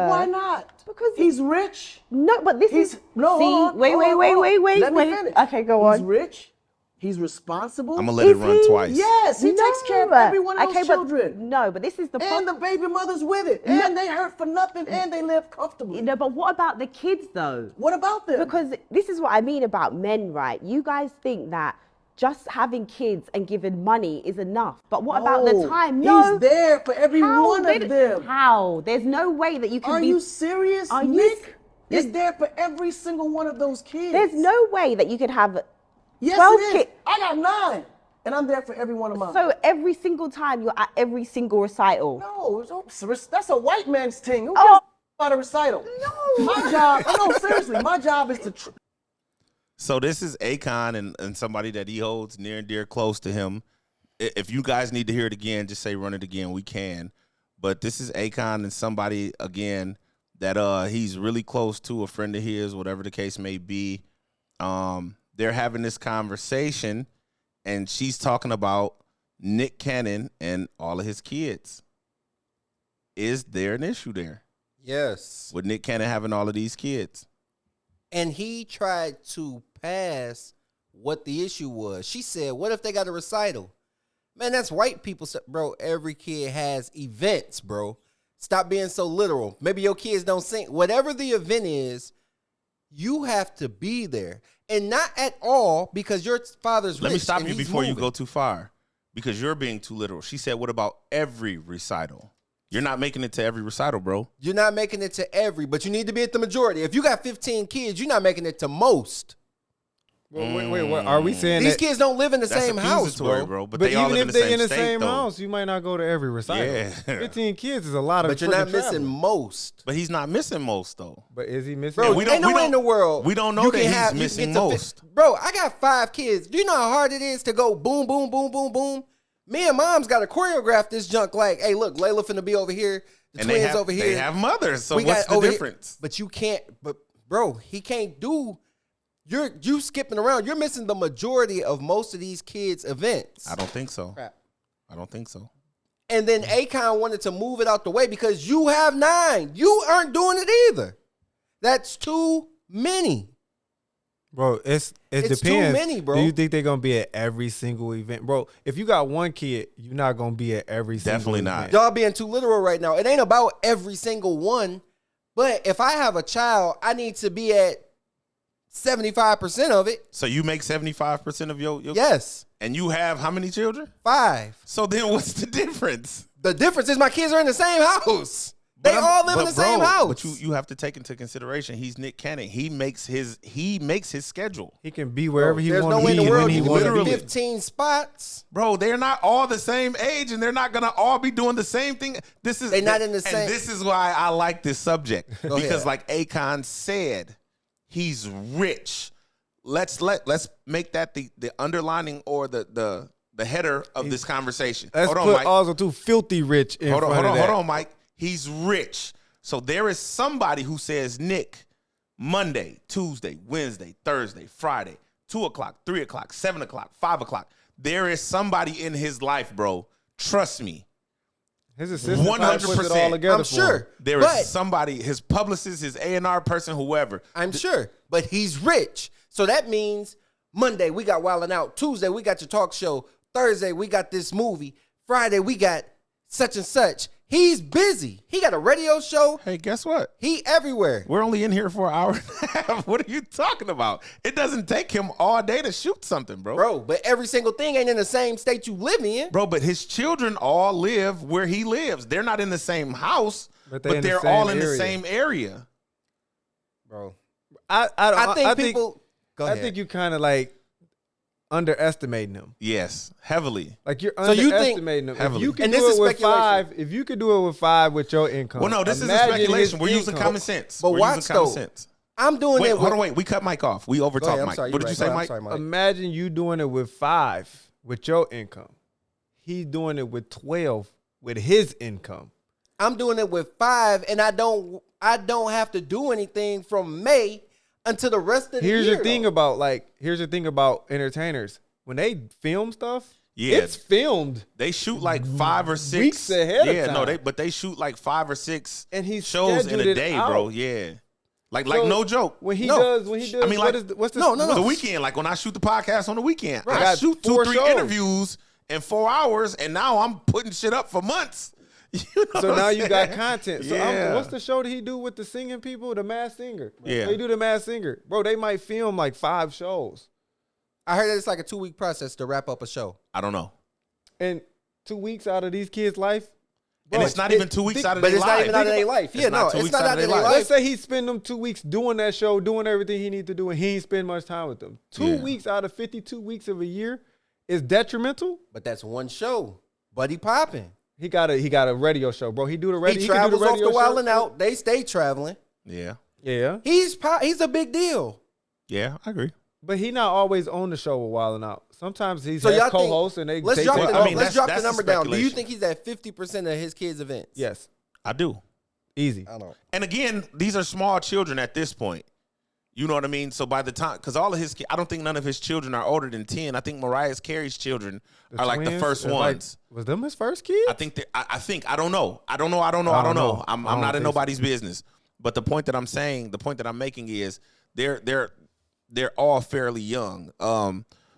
Why not? Because he's rich. No, but this He's is. no. See, hold on, wait. hold on. Let me finish. Okay, go on. He's rich. He's responsible. I'm gonna let it Is run he? twice. Yes, he takes care of every one of those children. No, but this is the And the problem. baby mother's with it. And they hurt for nothing and they live comfortably. No, but what about the kids though? What about them? Because this is what I mean about men, right? You guys think that just having kids and giving money is enough. But what about the time? No. He's there for every one They of don't- them. How? There's no way that you can Are be. you serious, Are you Nick? s- He's there for every single one of those kids. There's no way that you could have. Yes, 12 it is. kids. I got 9, and I'm there for every one of mine. So every single time you're at every single recital. No, that's a white man's thing. Who Oh. cares about a recital? No. My job, no, seriously, my job is to. So this is Akon and somebody that he holds near and dear close to him. If you guys need to hear it again, just say run it again. We can. But this is Akon and somebody, again, that he's really close to, a friend of his, whatever the case may be. They're having this conversation, and she's talking about Nick Cannon and all of his kids. Is there an issue there Yes. with Nick Cannon having all of these kids? And he tried to pass what the issue was. She said, what if they got a recital? Man, that's white people. Bro, every kid has events, bro. Stop being so literal. Maybe your kids don't sing. Whatever the event is, you have to be there. And not at all because your father's Let me rich stop and you he's before you moving. go too far, because you're being too literal. She said, what about every recital? You're not making it to every recital, bro. You're not making it to every, but you need to be at the majority. If you got 15 kids, you're not making it to most. Wait, what? Are we saying These that? kids don't live in the That's same house, accusatory, bro. But But they all even live if in they in the state, same though. house, you might not go to every recital. Yeah. 15 kids is a lot of. But you're not freaking missing travel. most. But he's not missing most, though. But is he missing? Bro, we ain't no we way in the world. we don't know you that can he's have- you missing get to most. Bro, I got 5 kids. Do you know how hard it is to go boom, boom, boom, boom, boom? Me and mom's got to choreograph this junk like, hey, look, Layla finna be over here. The And twins they have, over here. They have mothers, so We what's got the over here- difference? But you can't, bro, he can't do, you skipping around. You're missing the majority of most of these kids' events. I don't think so. Crap. I don't think so. And then Akon wanted to move it out the way because you have 9. You aren't doing it either. That's too many. Bro, it It's too depends. many, bro. Do you think they're gonna be at every single event, bro? If you got one kid, you're not gonna be at every Definitely single not. event. Y'all being too literal right now. It ain't about every single one. But if I have a child, I need to be at 75% of it. So you make 75% of your Yes. and you have how many children? 5. So then what's the difference? The difference is my kids are in the same house. They all live in the same house. But you have to take into consideration he's Nick Cannon. He makes his schedule. He can be wherever he There's wants no to way in be the world when he you can wants get to be. 15 spots. Bro, they're not all the same age and they're not gonna all be doing the same thing. They're not in the same- And this is why I like this subject. Go Because ahead. like Akon said, he's rich. Let's make that the underlining or the header of this conversation. Let's Hold on, put Mike. also too filthy rich in Hold front of that. on, Mike. He's rich. So there is somebody who says, Nick, Monday, Tuesday, Wednesday, Thursday, Friday, 2 o'clock, 3 o'clock, 7 o'clock, 5 o'clock. There is somebody in his life, bro. Trust me. His assistant 100%. puts it all together I'm for him. sure. There but is somebody, his publicist, his A&R person, whoever. I'm sure. But he's rich. So that means Monday, we got Wildin' Out. Tuesday, we got your talk show. Thursday, we got this movie. Friday, we got such and such. He's busy. He got a radio show. Hey, guess what? He everywhere. We're only in here for an hour and a half. What are you talking about? It doesn't take him all day to shoot something, bro. Bro, but every single thing ain't in the same state you live in. But his children all live where he lives. They're not in the same house, But but they in the they're same all in the area. same area. Bro. I think people go I ahead. think you kind of like underestimating them. Yes, heavily. Like you're So you think- underestimating them. If Heavily. you can And do this is it with speculation. 5, if you could do it with 5 with your income. Well, no, this isn't imagine speculation. his We're using income. common sense. But We're watch, using common though. sense. I'm doing Wait, it hold with on, wait. We cut Mike off. We Go ahead, overtalk I'm Mike. sorry, What you're did you right. say, Go ahead, Mike? I'm sorry, Mike. Imagine you doing it with 5 with your income. He's doing it with 12 with his income. I'm doing it with 5, and I don't have to do anything from May until the rest of the year. Here's the thing though. about entertainers. When they film stuff, Yeah. it's filmed. They shoot like 5 or 6 Weeks ahead of Yeah, no, time. they shoot like 5 or 6 And he's shows in scheduled a it day, bro. out. Yeah. Like So, no joke. When he No. does, I mean, like, what's the no. The weekend, like when I shoot the podcast on the weekend, Right. I Got shoot 4 2-3 shows. interviews in 4 hours, and now I'm putting shit up for months. You know So what now I'm you got saying? content. So Yeah. what's the show that he do with the singing people? The Masked Singer. Yeah. They do the Masked Singer. Bro, they might film like 5 shows. I heard that it's like a 2-week process to wrap up a show. I don't know. And 2 weeks out of these kids' life. And it's not even 2 weeks out of their But it's life. not even out of their life. It's Yeah, not no, 2 it's weeks not out of out of their their life. Let's life. say he spend them 2 weeks doing that show, doing everything he need to do, and he ain't spend much time with them. 2 Yeah. weeks out of 52 weeks of a year is detrimental. But that's one show. Buddy popping. He got a radio show, bro. He do the radio. He can do travels off radio the Wild show. and Out. They stay traveling. Yeah. Yeah, He's a big deal. Yeah, I agree. but he not always on the show with Wild and Out. Sometimes he's So y'all think- co-host, and they Let's take drop, it. the, I mean, let's that's- drop the that's number down. Do you speculation. think he's at 50% of his kids' events? Yes, I do. easy. I don't. And again, these are small children at this point. You know what I mean? So by the time, because all of his, I don't think none of his children are older than 10. I think Mariah Carey's children The are like the twins, first they're like- ones. was them his first kids? I think that I don't know. I don't know. I I'm don't not in think so. nobody's business. But the point that I'm making is they're all fairly young.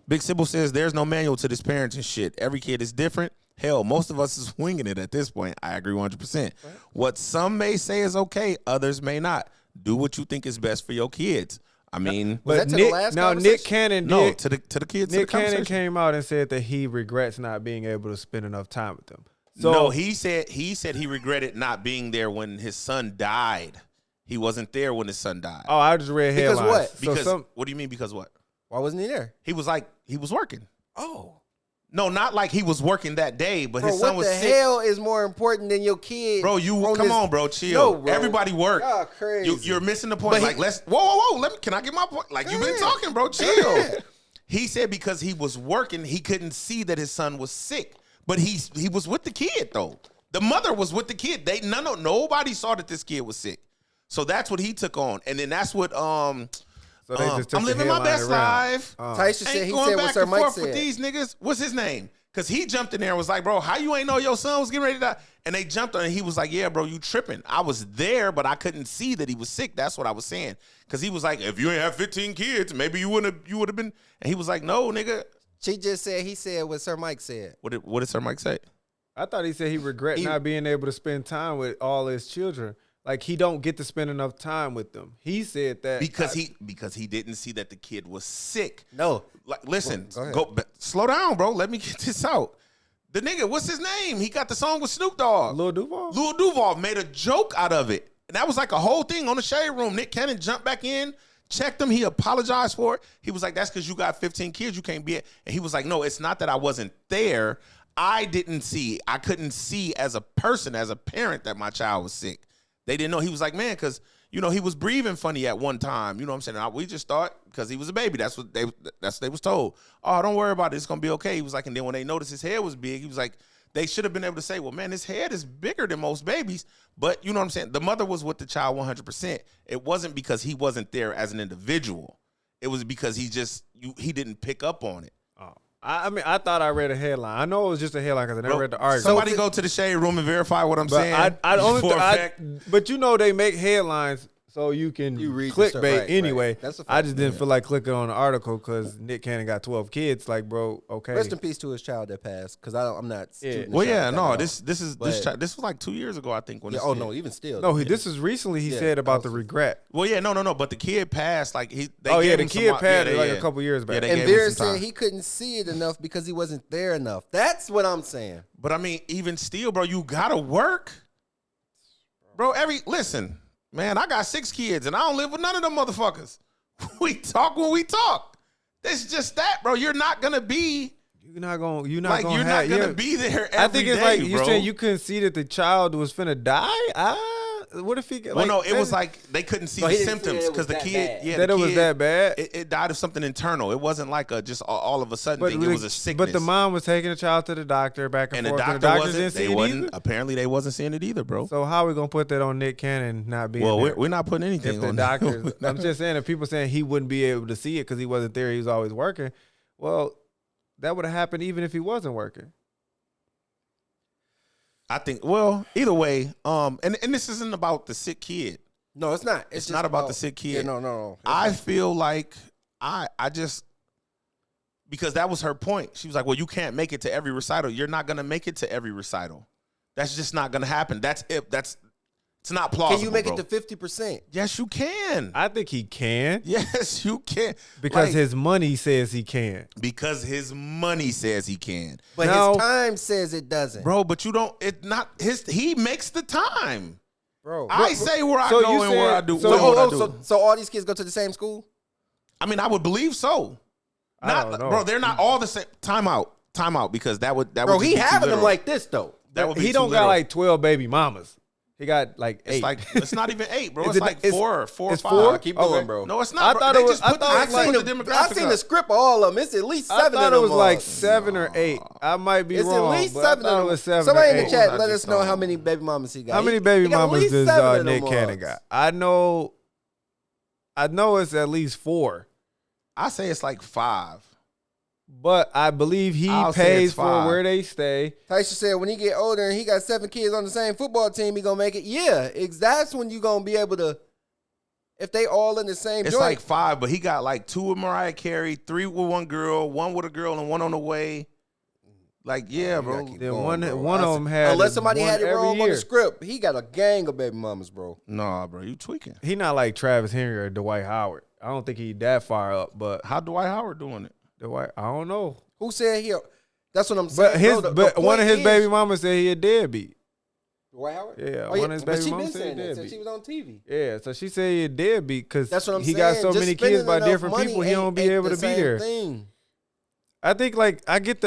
Big Sybil says there's no manual to this parenting shit. Every kid is different. Hell, most of us is winging it at this point. I agree 100%. What some may say is okay, others may not. Do what you think is best for your kids. I mean, Was that to the Nick, last now conversation? Nick Cannon no, did. to the kids. Nick to the Cannon conversation. came out and said that he regrets not being able to spend enough time with them. So No, he said he regretted not being there when his son died. He wasn't there when his son died. oh, I just read Because headlines. what? So Because what do you mean? Because what? Why wasn't he there? He was working. Oh. No, not like he was working that day, but Bro, his son what was the sick. hell is more important than your kid? Bro, bro, chill. No, bro. Everybody work. Y'all crazy. You're missing the point. But Like, whoa. Can I get my point? Like, you've been ahead. talking, bro. Chill. ahead. He said because he was working, he couldn't see that his son was sick. But he was with the kid though. The mother was with the kid. Nobody saw that this kid was sick. So that's what he took on, and then that's what So they just took I'm the living my headline best around. life. Taisha said Ain't he going said what back Sir and Mike forth with said. these niggas. What's his name? Because he jumped in there and was like, bro, how you ain't know your son was getting ready to die? And they jumped on and he was like, yeah, bro, you tripping. I was there, but I couldn't see that he was sick. That's what I was saying. Because he was like, if you ain't have 15 kids, maybe you would have been. And he was like, no, nigga. She just said he said what Sir Mike said. What did Sir Mike say? I thought he said he regret not being able to spend time with all his children. Like he don't get to spend enough time with them. He said that Because he didn't see that the kid was sick. No. Like, listen, Go ahead. slow down, bro. Let me get this out. The nigga, what's his name? He got the song with Snoop Dogg. Lil Duval. Lil Duval made a joke out of it. And that was like a whole thing on the Shade Room. Nick Cannon jumped back in, checked him. He apologized for it. He was like, that's because you got 15 kids. You can't be it. And he was like, no, it's not that I wasn't there. I couldn't see as a person, as a parent, that my child was sick. They didn't know. He was like, man, because, he was breathing funny at one time. You know what I'm saying? We just thought because he was a baby. That's what they was told. Oh, don't worry about it. It's going to be okay. He was like, and then when they noticed his head was big, he was like, they should have been able to say, well, man, his head is bigger than most babies. But you know what I'm saying? The mother was with the child 100%. It wasn't because he wasn't there as an individual. It was because he didn't pick up on it. Oh. I mean, I thought I read a headline. I know it was just a headline because I never Bro, read the article. Somebody go to the Shade Room and verify what I'm but saying. but they make headlines so you can You read the stuff, clickbait right, anyway. right. That's a fact. I just didn't feel like clicking on the article because Nick Cannon got 12 kids. Like, bro, okay. Rest in peace to his child that passed. Because I'm not. shooting the Well, shot yeah, at no, that this was like 2 years ago, I think. When Yeah, this oh kid- no, even still. No, this is recently. He Yeah, said about the also- regret. Well, yeah, no, but the kid passed. Like they Oh yeah, gave the him some kid wa- passed yeah, like yeah. a couple years back. Yeah, they And gave him Vera some said time. he couldn't see it enough because he wasn't there enough. That's what I'm saying. But I mean, even still, bro, you gotta work, bro. Listen, man, I got 6 kids and I don't live with none of them motherfuckers. We talk when we talk. It's just that, bro. You're not gonna be You're not gonna be there every I think it's day, like you bro. saying you couldn't see that the child was finna die. What if he? Well, no, it was like they couldn't see No, the he didn't say symptoms it because the was that kid, bad. yeah, that the it was kid, that bad. It died of something internal. It wasn't like a just all of a sudden thing. It was a sickness. But the mom was taking the child to the doctor back and and the forth. doctor doctors wasn't. didn't see They it wasn't. either. Apparently, they wasn't seeing it either, bro. So how are we gonna put that on Nick Cannon not being Well, there? we're not putting anything If the on doctors, I'm just saying, if people saying he wouldn't be able to see it because he wasn't there, he was always working. Well, that would have happened even if he wasn't working. I think. Well, either way, and this isn't about the sick kid. No, it's not. It's just not about the sick kid. Yeah, no. I feel like I just because that was her point. She was like, "Well, you can't make it to every recital. You're not gonna make it to every recital. That's just not gonna happen. That's it. It's not plausible. Can you make bro. it to 50%? Yes, you can. I think he can Yes, you can. because Like, his money says he can. because his money says he can, But No. his time says it doesn't. bro. But you don't. It not his. He makes the time. Bro. I say where I so go you and where said- I do. so- what I do. So all these kids go to the same school? I mean, I would believe so. I don't know. Bro. They're not all the same. Time out, because that would Bro, would he just be too having them literal. like this, though. That would be He too don't got literal. like 12 baby mamas. He got like 8. It's like it's not even 8, bro. Is It's it- like it's- four or it's 5. four? Keep Okay. going, bro. No, it's I not. Bro. thought They it was- just I put the, thought it I was like- seen the I demographic. seen up. the script of all of them. It's at least I 7 thought of it them. was like mugs. 7 or 8. I might be It's wrong. at least but 7 I thought of it them. was 7 Somebody or in the 8. chat, I let just us know don't- how many baby mamas he got. How many He baby got at mamas least does 7 of them Nick Cannon mugs. got? I know it's at least 4. I say it's like 5. But I believe he I'll say pays it's for 5. where they stay. Taisha said when he get older and he got 7 kids on the same football team, he gonna make it. Yeah, that's when you gonna be able to. If they all in the same It's joint, like 5, but he got like 2 with Mariah Carey, 3 with one girl, 1 with a girl, and 1 on the way. Like, yeah, You bro. gotta keep Then going, bro. one of them had unless somebody one had it every wrong on year. the script, he got a gang of baby mamas, bro. Nah, bro, you tweaking. He not like Travis Henry or Dwight Howard. I don't think he that far up, but How Dwight Howard doing it? Dwight, I don't know. Who said he? That's what I'm saying. But his bro. The but one point of his is- baby mamas said he a deadbeat. Dwight Howard. Yeah, Oh, one of his but baby she mamas been said saying that deadbeat. since she was on TV. Yeah, so she said he a deadbeat because That's what I'm he saying. got so Just many kids spending by enough different money people. He don't be ain't able the to be same there. thing. I think like I get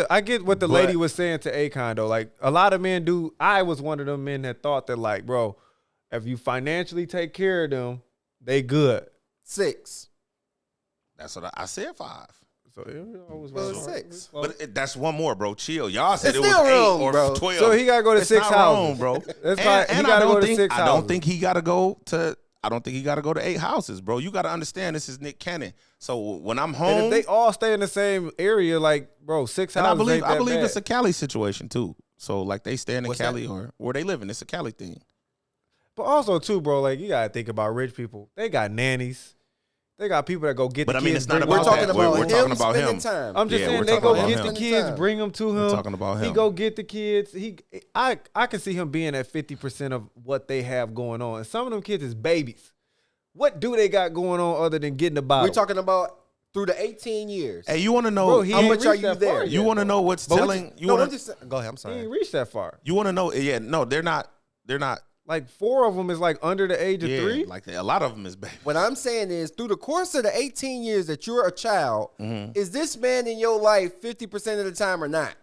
what the But- lady was saying to Akon though. Like a lot of men do. I was one of them men that thought that like, bro, if you financially take care of them, they good. 6. That's what I said 5. So yeah, I was Well, right. it's 6. But that's one more, bro. Chill. Y'all said It's it was still 8 wrong, or bro. 12. So he gotta go to It's 6 not houses, wrong, bro. That's And- like and he I gotta don't go to think 6 I houses. don't think he got to go to. I don't think he got to go to 8 houses, bro. You got to understand this is Nick Cannon. So when I'm And home, if they all stay in the same area, like bro, 6 and houses. ain't I that believe bad. it's a Cali situation too. So like they staying in What's Cali or where they living, it's a Cali thing. But also too, bro, like you gotta think about rich people. They got nannies. They got people that go get But the I mean, kids. it's not bring We're about them talking that. home. about We're him talking about spending him. time. I'm just Yeah, saying we're they talking go about get him. the kids, bring them to him. We're talking about He him. go get the kids. I can see him being at 50% of what they have going on. And some of them kids is babies. What do they got going on other than getting the bottle? We're talking about through the 18 years. Hey, you want to know? Bro, he How ain't much are reached you that there? far you yet, want to bro. know what's But telling? You no, want I'm to? just go ahead. I'm He sorry. ain't reached that far. You want to know? Yeah, no, they're not. They're not. Like 4 of them is like under the age of Yeah, 3. like a lot of them is baby. What I'm saying is, through the course of the 18 years that you're a child, is this man in your life 50% of the time or not?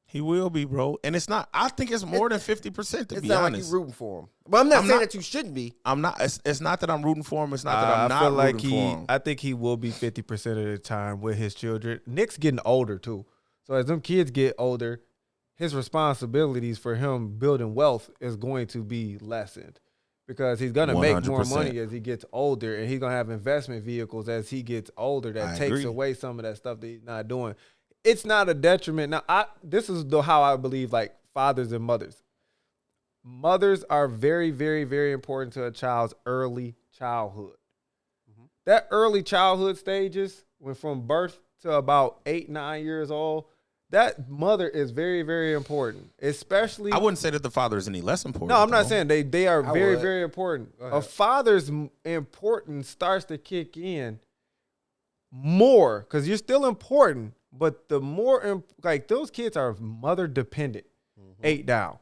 He will be, bro. And it's not. I think it's more than 50%. To It's be not like honest, you rooting for him. But I'm not I'm saying not- that you shouldn't be. I'm not. It's not that I'm rooting for him. It's not that I'm I not feel like rooting for him. I think he will be 50% of the time with his children. Nick's getting older too. So as them kids get older, his responsibilities for him building wealth is going to be lessened because he's going to make more 100%. money as he gets older, and he's going to have investment vehicles as he gets older that I takes agree. away some of that stuff that he's not doing. It's not a detriment. Now, this is how I believe like fathers and mothers. Mothers are very, very, very important to a child's early childhood. That early childhood stages, when from birth to about 8, 9 years old, that mother is very, very important. Especially, I wouldn't say that the father is any less important. no, I'm not though. saying they are I very, would. very important. Go ahead. A father's importance starts to kick in more because you're still important, but the more like those kids are mother dependent. 8 down,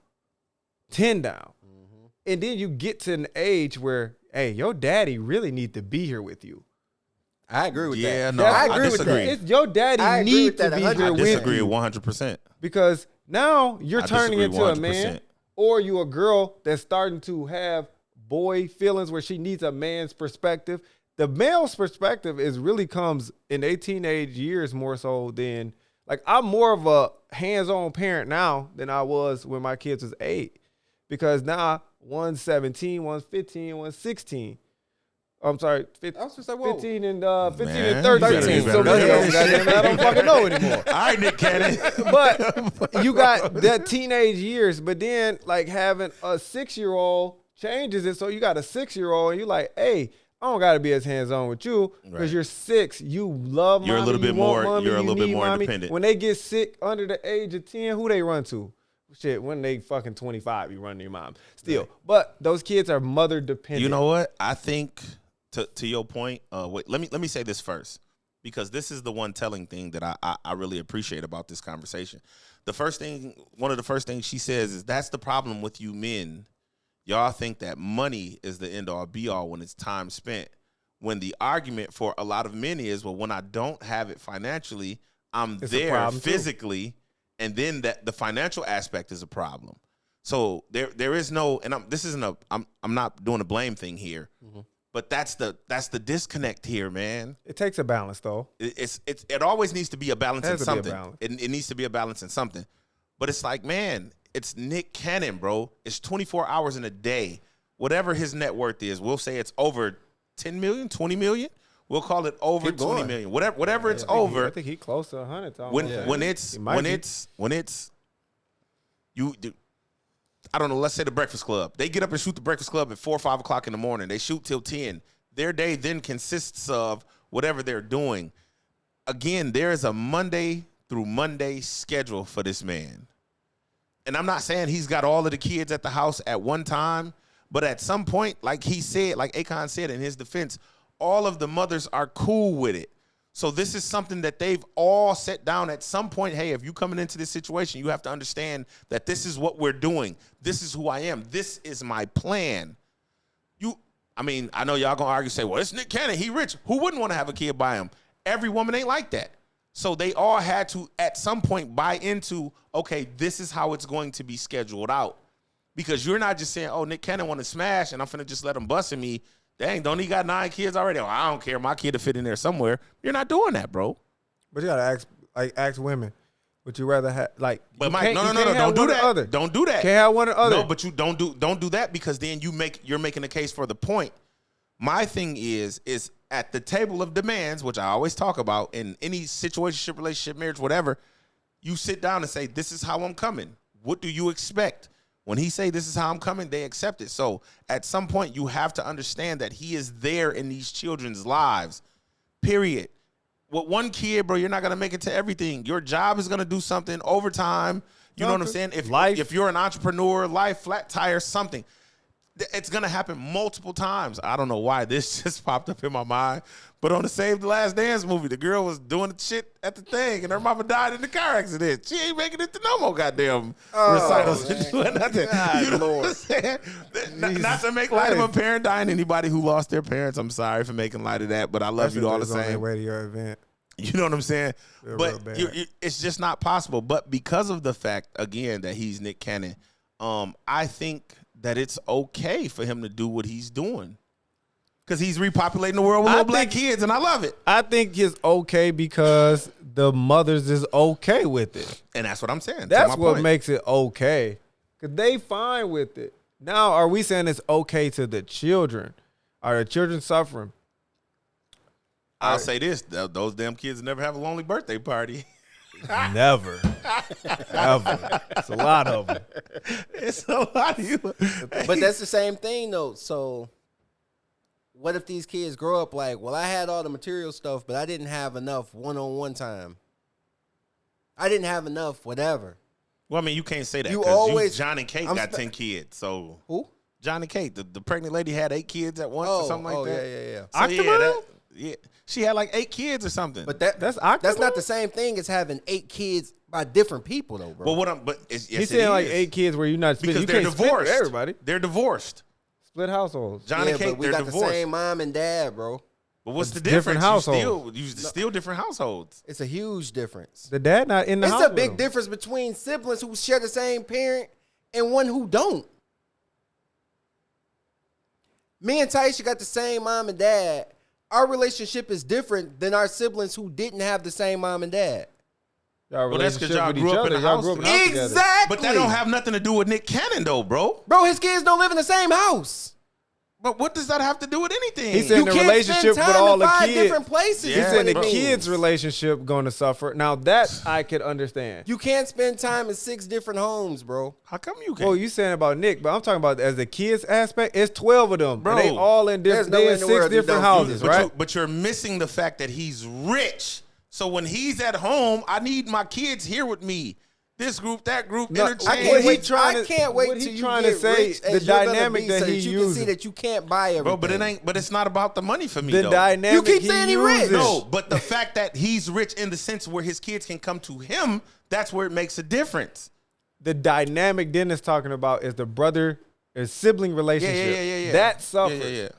10 down, and then you get to an age where, hey, your daddy really need to be here with you. I agree with Yeah, that. no, I I agree with disagree. that. It's your daddy I agree need with to that be 100%. here I with disagree you 100%. because now you're I turning disagree into a man 100%. or you a girl that's starting to have boy feelings where she needs a man's perspective. The male's perspective is really comes in their teenage years more so than like I'm more of a hands-on parent now than I was when my kids was 8 because now one's 17, one's 15, one's 16. I'm sorry, I was just like, whoa. 15 and 15 Man, and you 13. better- you So better goddamn, do that. I don't fucking know anymore. All right, Nick Cannon. But you got that teenage years, but then like having a 6-year-old changes it. So you got a 6-year-old and you like, hey, I don't got to be as hands-on with you because Right. you're 6. You love mommy. You're a little bit you want more- mommy, you're a you little bit need more mommy. independent. When they get sick under the age of 10, who they run to? Shit, when they fucking 25, you run to your mom. Still. Right. But those kids are mother dependent. You know what? I think to your point, wait, let me say this first, because this is the one telling thing that I really appreciate about this conversation. One of the first things she says is, that's the problem with you men. Y'all think that money is the end all be all when it's time spent. When the argument for a lot of men is, well, when I don't have it financially, I'm It's a there problem, too. physically, and then that the financial aspect is a problem. So there is no, and I'm not doing a blame thing here, but that's the disconnect here, man. It takes a balance, though. It always needs to be a balance It in has to be a something. balance. It needs to be a balance in something. But it's like, man, it's Nick Cannon, bro. It's 24 hours in a day. Whatever his net worth is, we'll say it's over 10 million, 20 million. We'll call it over Keep 20 going. million. Whatever it's I think over. I think he close to 100. when almost. when it's He might when be. it's you do, I don't know, let's say the Breakfast Club. They get up and shoot the Breakfast Club at 4 or 5 o'clock in the morning. They shoot till 10. Their day then consists of whatever they're doing. Again, there is a Monday through Monday schedule for this man. And I'm not saying he's got all of the kids at the house at one time, but at some point, like he said, like Akon said in his defense, all of the mothers are cool with it. So this is something that they've all set down at some point. Hey, if you coming into this situation, you have to understand that this is what we're doing. This is who I am. This is my plan. I know y'all gonna argue, say, well, it's Nick Cannon. He rich. Who wouldn't want to have a kid by him? Every woman ain't like that. So they all had to, at some point, buy into, okay, this is how it's going to be scheduled out. Because you're not just saying, oh, Nick Cannon want to smash, and I'm finna just let him bust in me. Dang, don't he got 9 kids already? Oh, I don't care. My kid to fit in there somewhere. You're not doing that, bro. But you gotta ask women. Would you rather have But you Mike, can't- no, you don't can't have do one or that. Other. Don't do that. Can't have one or other. No, but you don't do that, because then you're making a case for the point. My thing is at the table of demands, which I always talk about in any situationship, relationship, marriage, whatever, you sit down and say, this is how I'm coming. What do you expect? When he say this is how I'm coming, they accept it. So at some point, you have to understand that he is there in these children's lives, period. With one kid, bro, you're not going to make it to everything. Your job is going to do something overtime. You know what I'm saying? If you're an entrepreneur, life, flat tire, something, it's going to happen multiple times. I don't know why this just popped up in my mind, but on the Save the Last Dance movie, the girl was doing the shit at the thing, and her mama died in the car accident. She ain't making it to no more goddamn recitals and doing nothing. You know what I'm saying? Not to make light of a parent dying. Anybody who lost their parents, I'm sorry for making light of that, but I love you all the On their same. way to your event. You know what I'm saying? They're But real bad. it's just not possible. But because of the fact, again, that he's Nick Cannon, I think that it's okay for him to do what he's doing. Because he's repopulating the world with little black kids, and I love it. I think it's okay because the mothers is okay with it. And that's what I'm saying. That's what makes it okay. Because they fine with it. Now, are we saying it's okay to the children? Are the children suffering? I'll say this. Those damn kids never have a lonely birthday party. Never. Ever. It's a lot of them. It's a lot of you. But that's the same thing, though. So what if these kids grow up like, well, I had all the material stuff, but I didn't have enough one-on-one time. I didn't have enough whatever. Well, I mean, you can't say that. You 'cause always- John and Kate I'm got spe- 10 kids. So Who? John and Kate, the pregnant lady had 8 kids at once or something like that. Yeah. So, yeah, Octomom? yeah, she had like 8 kids or something. But That's that's Octomom? not the same thing as having 8 kids by different people, though, bro. But what I'm, but it's, yes, He's it saying like is. 8 kids where you're not splitting. because You they're can't split with divorced. everybody. They're divorced. Split households. John yeah, and Kate, but we they're got divorced. the same mom and dad, bro. But what's the It's different difference? households. You still different households. It's a huge difference. The dad not in the house It's a with big him. difference between siblings who share the same parent and one who don't. Me and Taisha got the same mom and dad. Our relationship is different than our siblings who didn't have the same mom and dad. Y'all Well, that's 'cause relationship y'all with grew each up in other. the Y'all house grew up in the house together. Exactly. But that don't have nothing to do with Nick Cannon, though, bro. Bro, his kids don't live in the same house. But what does that have to do with anything? He said in a relationship with all the kids. Different places. Yeah, He said the bro. kids' relationship going to suffer. Now that I could understand. You can't spend time in 6 different homes, bro. How come you can't? Well, you saying about Nick, but I'm talking about as the kids aspect. It's 12 of them, Bro, and they all in there's different. no They way in in the 6 world you different don't do houses, this. right? But you're missing the fact that he's rich. So when he's at home, I need my kids here with me. This group, that group, No, interchange. I can't wait. trying I to- can't wait what he till you trying get to say, rich the as you're gonna dynamic be, that so he you can see uses. that you can't buy everything. Bro, but it ain't. But it's not about the money for me. The though. dynamic You keep he saying he rich. uses. No, but the fact that he's rich in the sense where his kids can come to him, that's where it makes a difference. The dynamic Dennis talking about is the brother and sibling relationship. Yeah. That suffers. Yeah.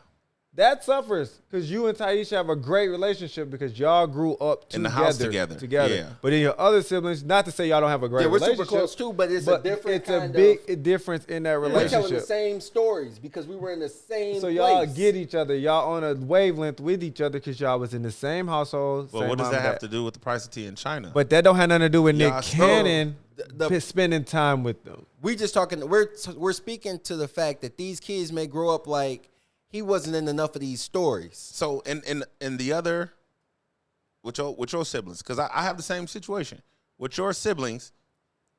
That suffers because you and Taisha have a great relationship because y'all grew up together. In the house together. Yeah. But in your other siblings, not to say y'all don't have a great Yeah, we're relationship. super close too, but it's a different It's kind a big difference in that We're telling the relationship. same stories because we were in the same So y'all place. get each other. Y'all on a wavelength with each other because y'all was in the same household. Well, same what does mom that and have dad. to do with the price of tea in China? But that don't have nothing to do with Y'all Nick still- Cannon the- spending time with them. We just talking. We're speaking to the fact that these kids may grow up like he wasn't in enough of these stories. So in the other, with your siblings, because I have the same situation with your siblings.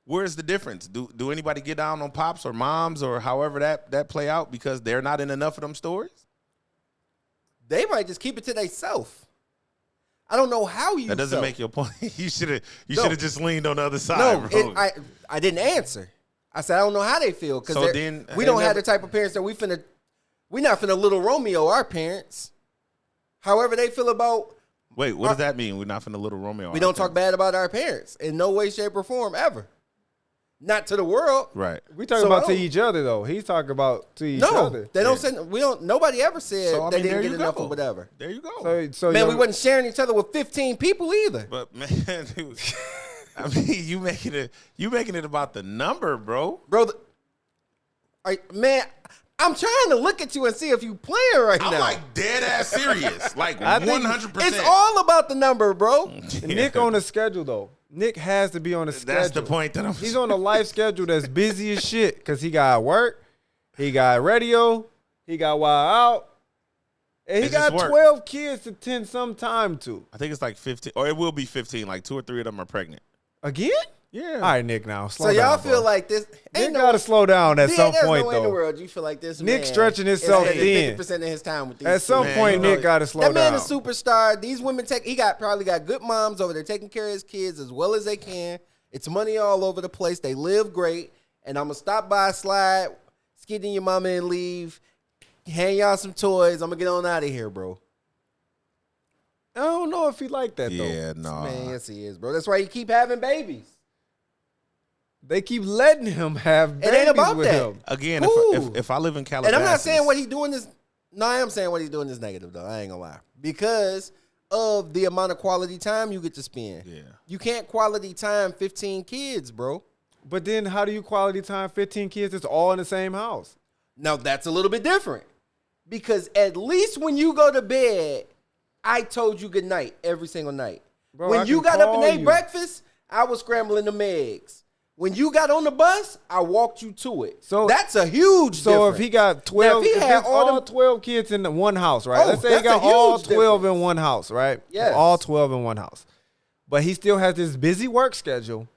Where's the difference? Do anybody get down on pops or moms or however that play out because they're not in enough of them stories? They might just keep it to themselves. I don't know how you. That doesn't felt. make your point. You should have No. just leaned on the other side, No, bro. I didn't answer. I said I don't know how they feel because So then we they don't have never- the type of parents that we not finna little Romeo our parents. However they feel about. Wait, what does that mean? We're not finna little Romeo. We don't talk bad about our parents in no way, shape, or form ever. Not to the world. Right. We talking So about I to don't- each other though. He's talking about to each No, other. they don't say. We don't. Nobody ever said So I they mean, there didn't you get enough go. or whatever. There you go. So Man, your- we wasn't sharing each other with 15 people either. But man, dude, I mean, you making it about the number, bro. Bro, man, I'm trying to look at you and see if you playing right I'm now. like dead ass serious, like I think 100%. It's all about the number, bro. Nick on the schedule though. Nick has to be on the schedule. That's the point that I'm. He's on a life schedule that's busy as shit because he got work, he got radio, he got Wild Out, and he It's just got work. 12 kids to tend some time to. I think it's like 15, or it will be 15. Like 2 or 3 of them are pregnant. Again? Yeah. All right, Nick, now slow So y'all down, feel bro. like this. Nick gotta slow down at some there's point no way in the though. world you feel like this. Nick man stretching himself is spending thin. 50% of his time with these At some kids. Man, point, you know, Nick gotta slow That man down. is superstar. These women probably got good moms over there taking care of his kids as well as they can. It's money all over the place. They live great. And I'm gonna stop by, slide, skid in your mama and leave. Hand y'all some toys. I'm gonna get on out of here, bro. I don't know if he like that though. Yeah, no. Man, yes he is, bro. That's why you keep having babies. They keep letting him have babies It ain't about with that. him. Again, Ooh. if I live in Calabasas, And I'm not saying what he's doing is. No, I am saying what he's doing is negative though. I ain't gonna lie, because of the amount of quality time you get to spend. Yeah. You can't quality time 15 kids, bro. But then how do you quality time 15 kids that's all in the same house? Now that's a little bit different, because at least when you go to bed, I told you good night every single night. Bro, I when you can got up and call ate you. breakfast, I was scrambling them eggs. When you got on the bus, I walked you to it. So- that's a huge So difference. if he got 12, Now, if he had it's all all them- 12 kids in the one house, right? Oh, Let's say he that's got a all huge 12 difference. in one house, right? Yes. All 12 in one house. But he still has this busy work schedule.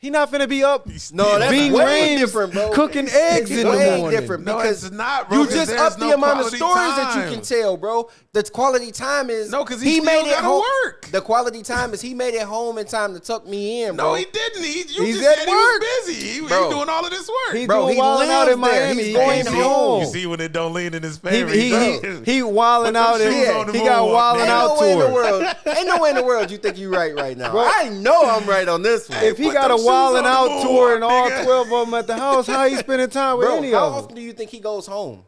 He not finna be up No, that's being way raised, different, bro. cooking eggs It's in the way morning. different No, because it's not, bro, you 'cause just there's up the no amount of quality stories that you time. can tell, bro. The quality time is No, 'cause he still gotta home. work. The quality time is he made it home in time to tuck me in, bro. No, he didn't. You He's just at said he work. was busy. He Bro. doing all of this work. He's Bro, doing he wilding out lives in there. Miami. He's He going can't be home. home. You see when it don't lean in his He, favor. he wilding out them in shoes on the he got moonwalk, wilding man. out Ain't no way in the tour. world. Ain't no way in the world you think you right now. Bro. I know I'm right on this one. If he Put got a them shoes wilding on the out tour and moonwalk, all nigga. 12 of them at the house, how he spending time with Bro, any how of them? often do you think he goes home?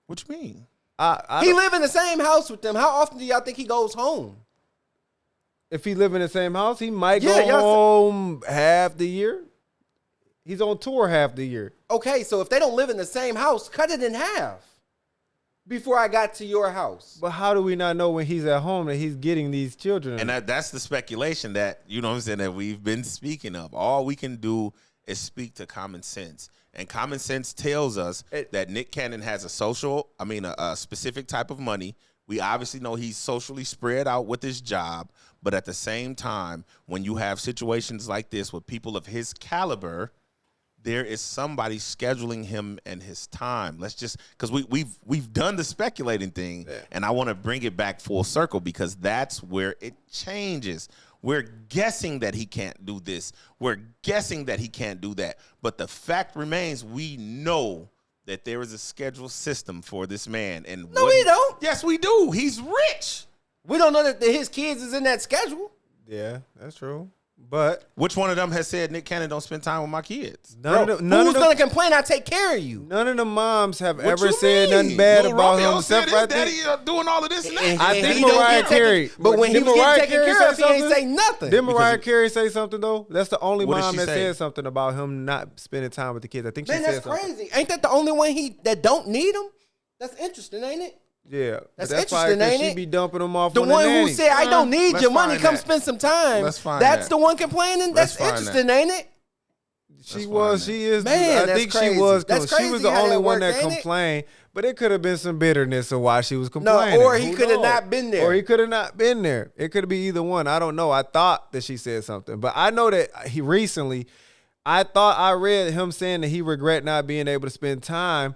What you mean? I He don't- live in the same house with them. How often do y'all think he goes home? if he live in the same house, he might Yeah, go y'all home half the year. He's on tour half the year. Okay, so if they don't live in the same house, cut it in half before I got to your house. But how do we not know when he's at home that he's getting these children? And that's the speculation that, you know what I'm saying, that we've been speaking of. All we can do is speak to common sense. And common sense tells us that Nick Cannon has a specific type of money. We obviously know he's socially spread out with his job, but at the same time, when you have situations like this with people of his caliber, there is somebody scheduling him and his time. Let's just, because we've done the speculating thing, and I want to bring it back full circle because that's where it changes. We're guessing that he can't do this. We're guessing that he can't do that. But the fact remains, we know that there is a scheduled system for this man. And No, we don't. Yes, we do. He's rich. We don't know that his kids is in that schedule. Yeah, that's true. But which one of them has said Nick Cannon don't spend time with my kids? Who's gonna complain? I take care of you. None of the moms have What ever you said mean? nothing bad Lil about Romeo him. said Except his right daddy there. doing all of this and that. I And think he don't Mariah get taken- Carey. but when he Did was Mariah getting taken Carey care of, say he ain't something? say nothing. Did Mariah Carey say something though? That's the only What did mom she that say? said something about him not spending time with the kids. I think she Man, said that's something. crazy. Ain't that the only one that don't need him? That's interesting, ain't it? Yeah, That's but probably interesting, 'cause ain't she it? be dumping them off The on one the who nannies. said, I don't need Let's your money, find come that. spend some time. Let's find That's that. the one complaining. Let's That's find interesting, that. ain't it? She was. She is. Man, I that's think crazy. she was. That's She was crazy the how only that one worked, that ain't it? complained. But it could have been some bitterness of why she was complaining. or he Who could have knows? not been there. Or he could have not been there. It could be either one. I don't know. I thought that she said something, but I know that he recently. I thought I read him saying that he regret not being able to spend time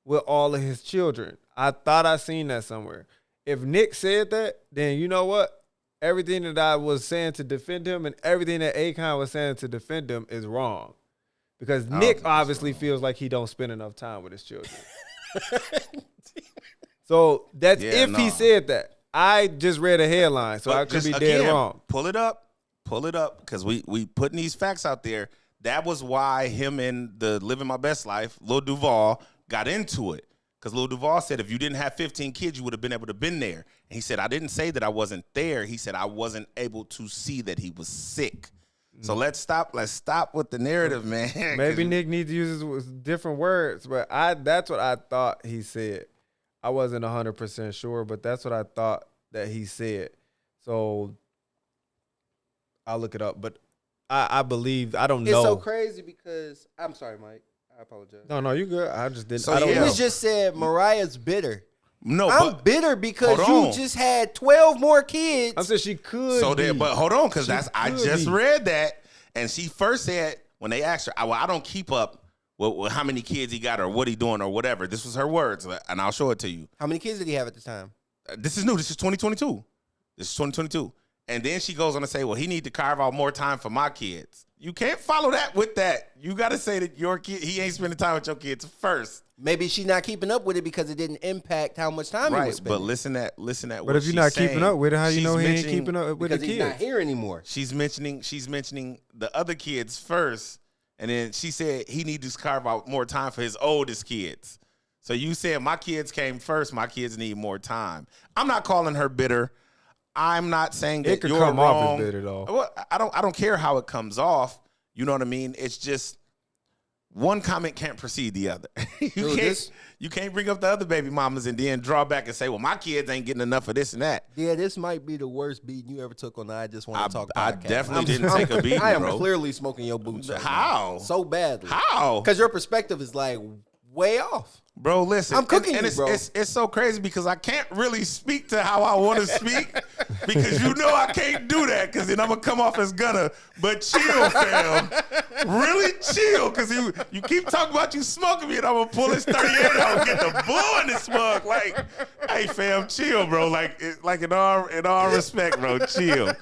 with all of his children. I thought I seen that somewhere. If Nick said that, then you know what? Everything that I was saying to defend him and everything that Akon was saying to defend him is wrong. Because don't Nick think obviously feels like he don't spend enough time with his children. So that's if he said that. I just read a headline, so But I could just be dead again, wrong. Pull it up, because we putting these facts out there. That was why him and the Living My Best Life, Lil Duval, got into it. Because Lil Duval said, if you didn't have 15 kids, you would have been able to been there. And he said, I didn't say that I wasn't there. He said I wasn't able to see that he was sick. So let's stop with the narrative, man. Maybe Nick needs to use different words, but that's what I thought he said. I wasn't 100% sure, but that's what I thought that he said. So I'll look it up, but I believe, I don't know. It's so crazy because I'm sorry, Mike. I apologize. No, you good. I just didn't. So, I don't It yeah. know. was just said Mariah's bitter. No, I'm but bitter because hold you on. just had 12 more kids. I'm saying she could. so there, be. but hold on, because She I could just be. read that, and she first said when they asked her, I don't keep up with how many kids he got or what he doing or whatever. This was her words, and I'll show it to you. How many kids did he have at the time? This is new. This is 2022. This is 2022. And then she goes on to say, well, he need to carve out more time for my kids. You can't follow that with that. You got to say that your kid, he ain't spending time with your kids first. Maybe she's not keeping up with it because it didn't impact how much time he was Right, spending. but listen at But what if you're she's not saying. keeping up with it, how you She's know he ain't mentioning- keeping up with because the he's kids? not here anymore. She's mentioning the other kids first, and then she said he needs to carve out more time for his oldest kids. So you said my kids came first, my kids need more time. I'm not calling her bitter. I'm not saying that It could you're come wrong. off as bitter, though. Well, I don't care how it comes off. You know what I mean? It's just one comment can't precede the other. You can't bring up the other baby mamas and then draw back and say, well, my kids ain't getting enough of this and that. Yeah, this might be the worst beating you ever took on the I Just Want to Talk I podcast. definitely didn't take a beating, I am bro. clearly smoking your boots. Right How? now. So badly. How? Because your perspective is like way off. Bro, listen. I'm cooking and you, it's, bro. It's so crazy because I can't really speak to how I want to speak because you know I can't do that because then I'm going to come off as gunner. But chill, fam. Really chill because you keep talking about you smoking me and I'm going to pull this 38 out and get the bull in the smoke. Like, hey, fam, chill, bro. Like in all respect, bro, chill.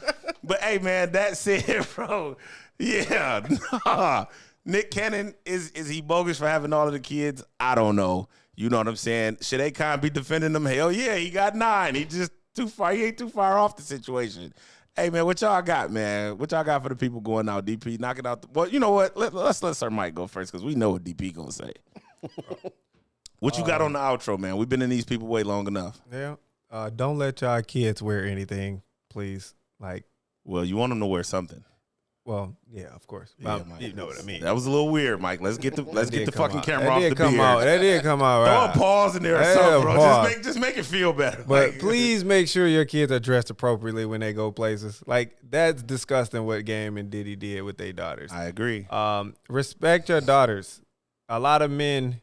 But, hey, man, that said, bro, yeah, nah. Nick Cannon, is he bogus for having all of the kids? I don't know. You know what I'm saying? Should Akon be defending him? Hell yeah, he got 9. He just too far. He ain't too far off the situation. Hey, man, what y'all got, man? What y'all got for the people going out? DP, knocking out. Well, you know what? Let's let Sir Mike go first because we know what DP going to say. What you got on the outro, man? We've been in these people way long enough. Yeah. Don't let y'all kids wear anything, please. Like, Well, you want them to wear something. Well, yeah, of course. Yeah, Mike, Mike, you know what I mean. That was a little weird, Mike. Let's get the Did come fucking out. camera That off did the come beard. out. That did come out Throw a right. pause in there or Yeah, something, bro. pause. Just make it feel better. But Like, please make sure your kids are dressed appropriately when they go places. Like, that's disgusting what Game and Diddy did with their daughters. I agree. Respect your daughters. A lot of men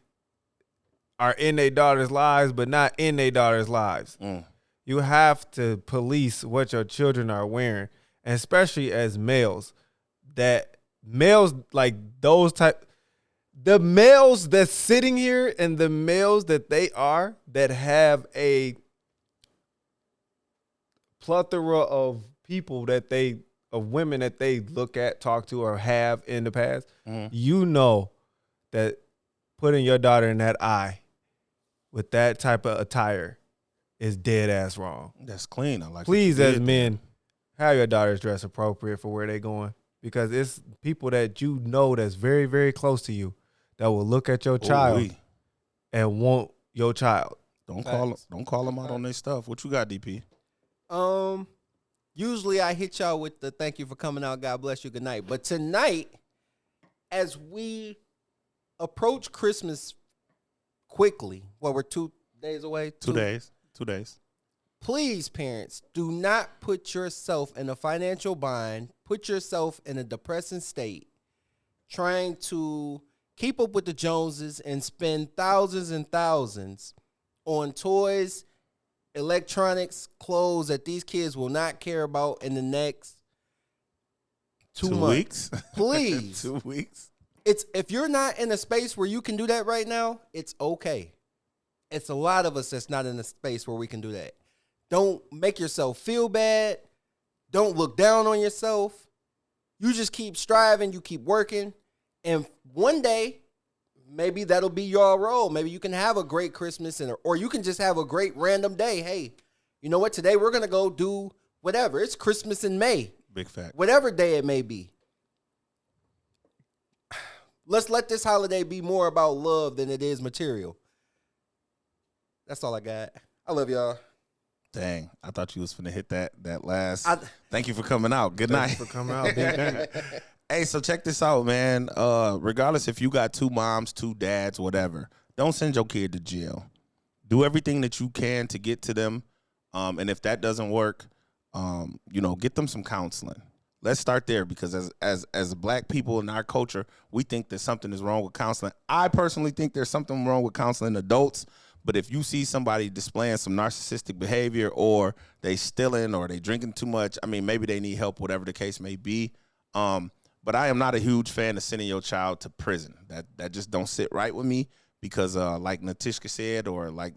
are in their daughters' lives, but not in their daughters' lives. You have to police what your children are wearing, and especially as males. That males like those type, the males that's sitting here and the males that they are that have a plethora of people of women that they look at, talk to, or have in the past. You know that putting your daughter in that eye with that type of attire is dead ass wrong. That's clean. I like. Please, what you as did men, have your daughters dress appropriate for where they going, because it's people that you know that's very, very close to you that will look at your there. child Ooh-wee. and want your child. Don't call them out on their stuff. What you got, DP? Usually I hit y'all with the thank you for coming out. God bless you. Good night. But tonight, as we approach Christmas quickly, we're 2 days away. 2 days. 2 days. Please, parents, do not put yourself in a financial bind. Put yourself in a depressing state trying to keep up with the Joneses and spend thousands and thousands on toys, electronics, clothes that these kids will not care about in the next 2 months. weeks. Please. 2 weeks. If you're not in a space where you can do that right now, it's okay. It's a lot of us that's not in a space where we can do that. Don't make yourself feel bad. Don't look down on yourself. You just keep striving. You keep working. And one day, maybe that'll be your role. Maybe you can have a great Christmas, or you can just have a great random day. Hey, you know what? Today we're going to go do whatever. It's Christmas in May. Big fact. Whatever day it may be. Let's let this holiday be more about love than it is material. That's all I got. I love y'all. Dang, I thought you was finna hit that last. Thank you for coming out. Good night. Thank you for coming out, big. Hey, so check this out, man. Regardless if you got 2 moms, 2 dads, whatever, don't send your kid to jail. Do everything that you can to get to them. And if that doesn't work, get them some counseling. Let's start there, because as black people in our culture, we think that something is wrong with counseling. I personally think there's something wrong with counseling adults. But if you see somebody displaying some narcissistic behavior, or they stealing, or they drinking too much, I mean, maybe they need help, whatever the case may be. But I am not a huge fan of sending your child to prison. That just don't sit right with me, because like Natishka said, or like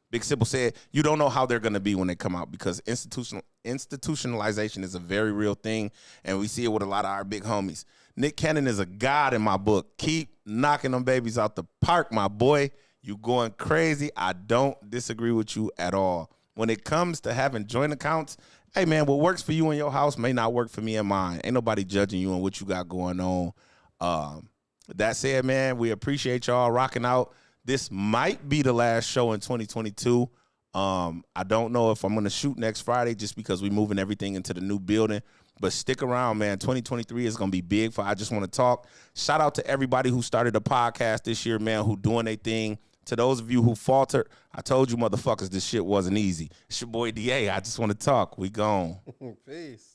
Big Sybil said, you don't know how they're going to be when they come out, because institutionalization is a very real thing, and we see it with a lot of our big homies. Nick Cannon is a god in my book. Keep knocking them babies out the park, my boy. You going crazy. I don't disagree with you at all. When it comes to having joint accounts, hey, man, what works for you in your house may not work for me and mine. Ain't nobody judging you on what you got going on. That said, man, we appreciate y'all rocking out. This might be the last show in 2022. I don't know if I'm going to shoot next Friday, just because we're moving everything into the new building. But stick around, man. 2023 is going to be big for I Just Want to Talk. Shout out to everybody who started a podcast this year, man, who doing their thing. To those of you who faltered, I told you motherfuckers this shit wasn't easy. It's your boy DA. I Just Want to Talk. We gone. Peace.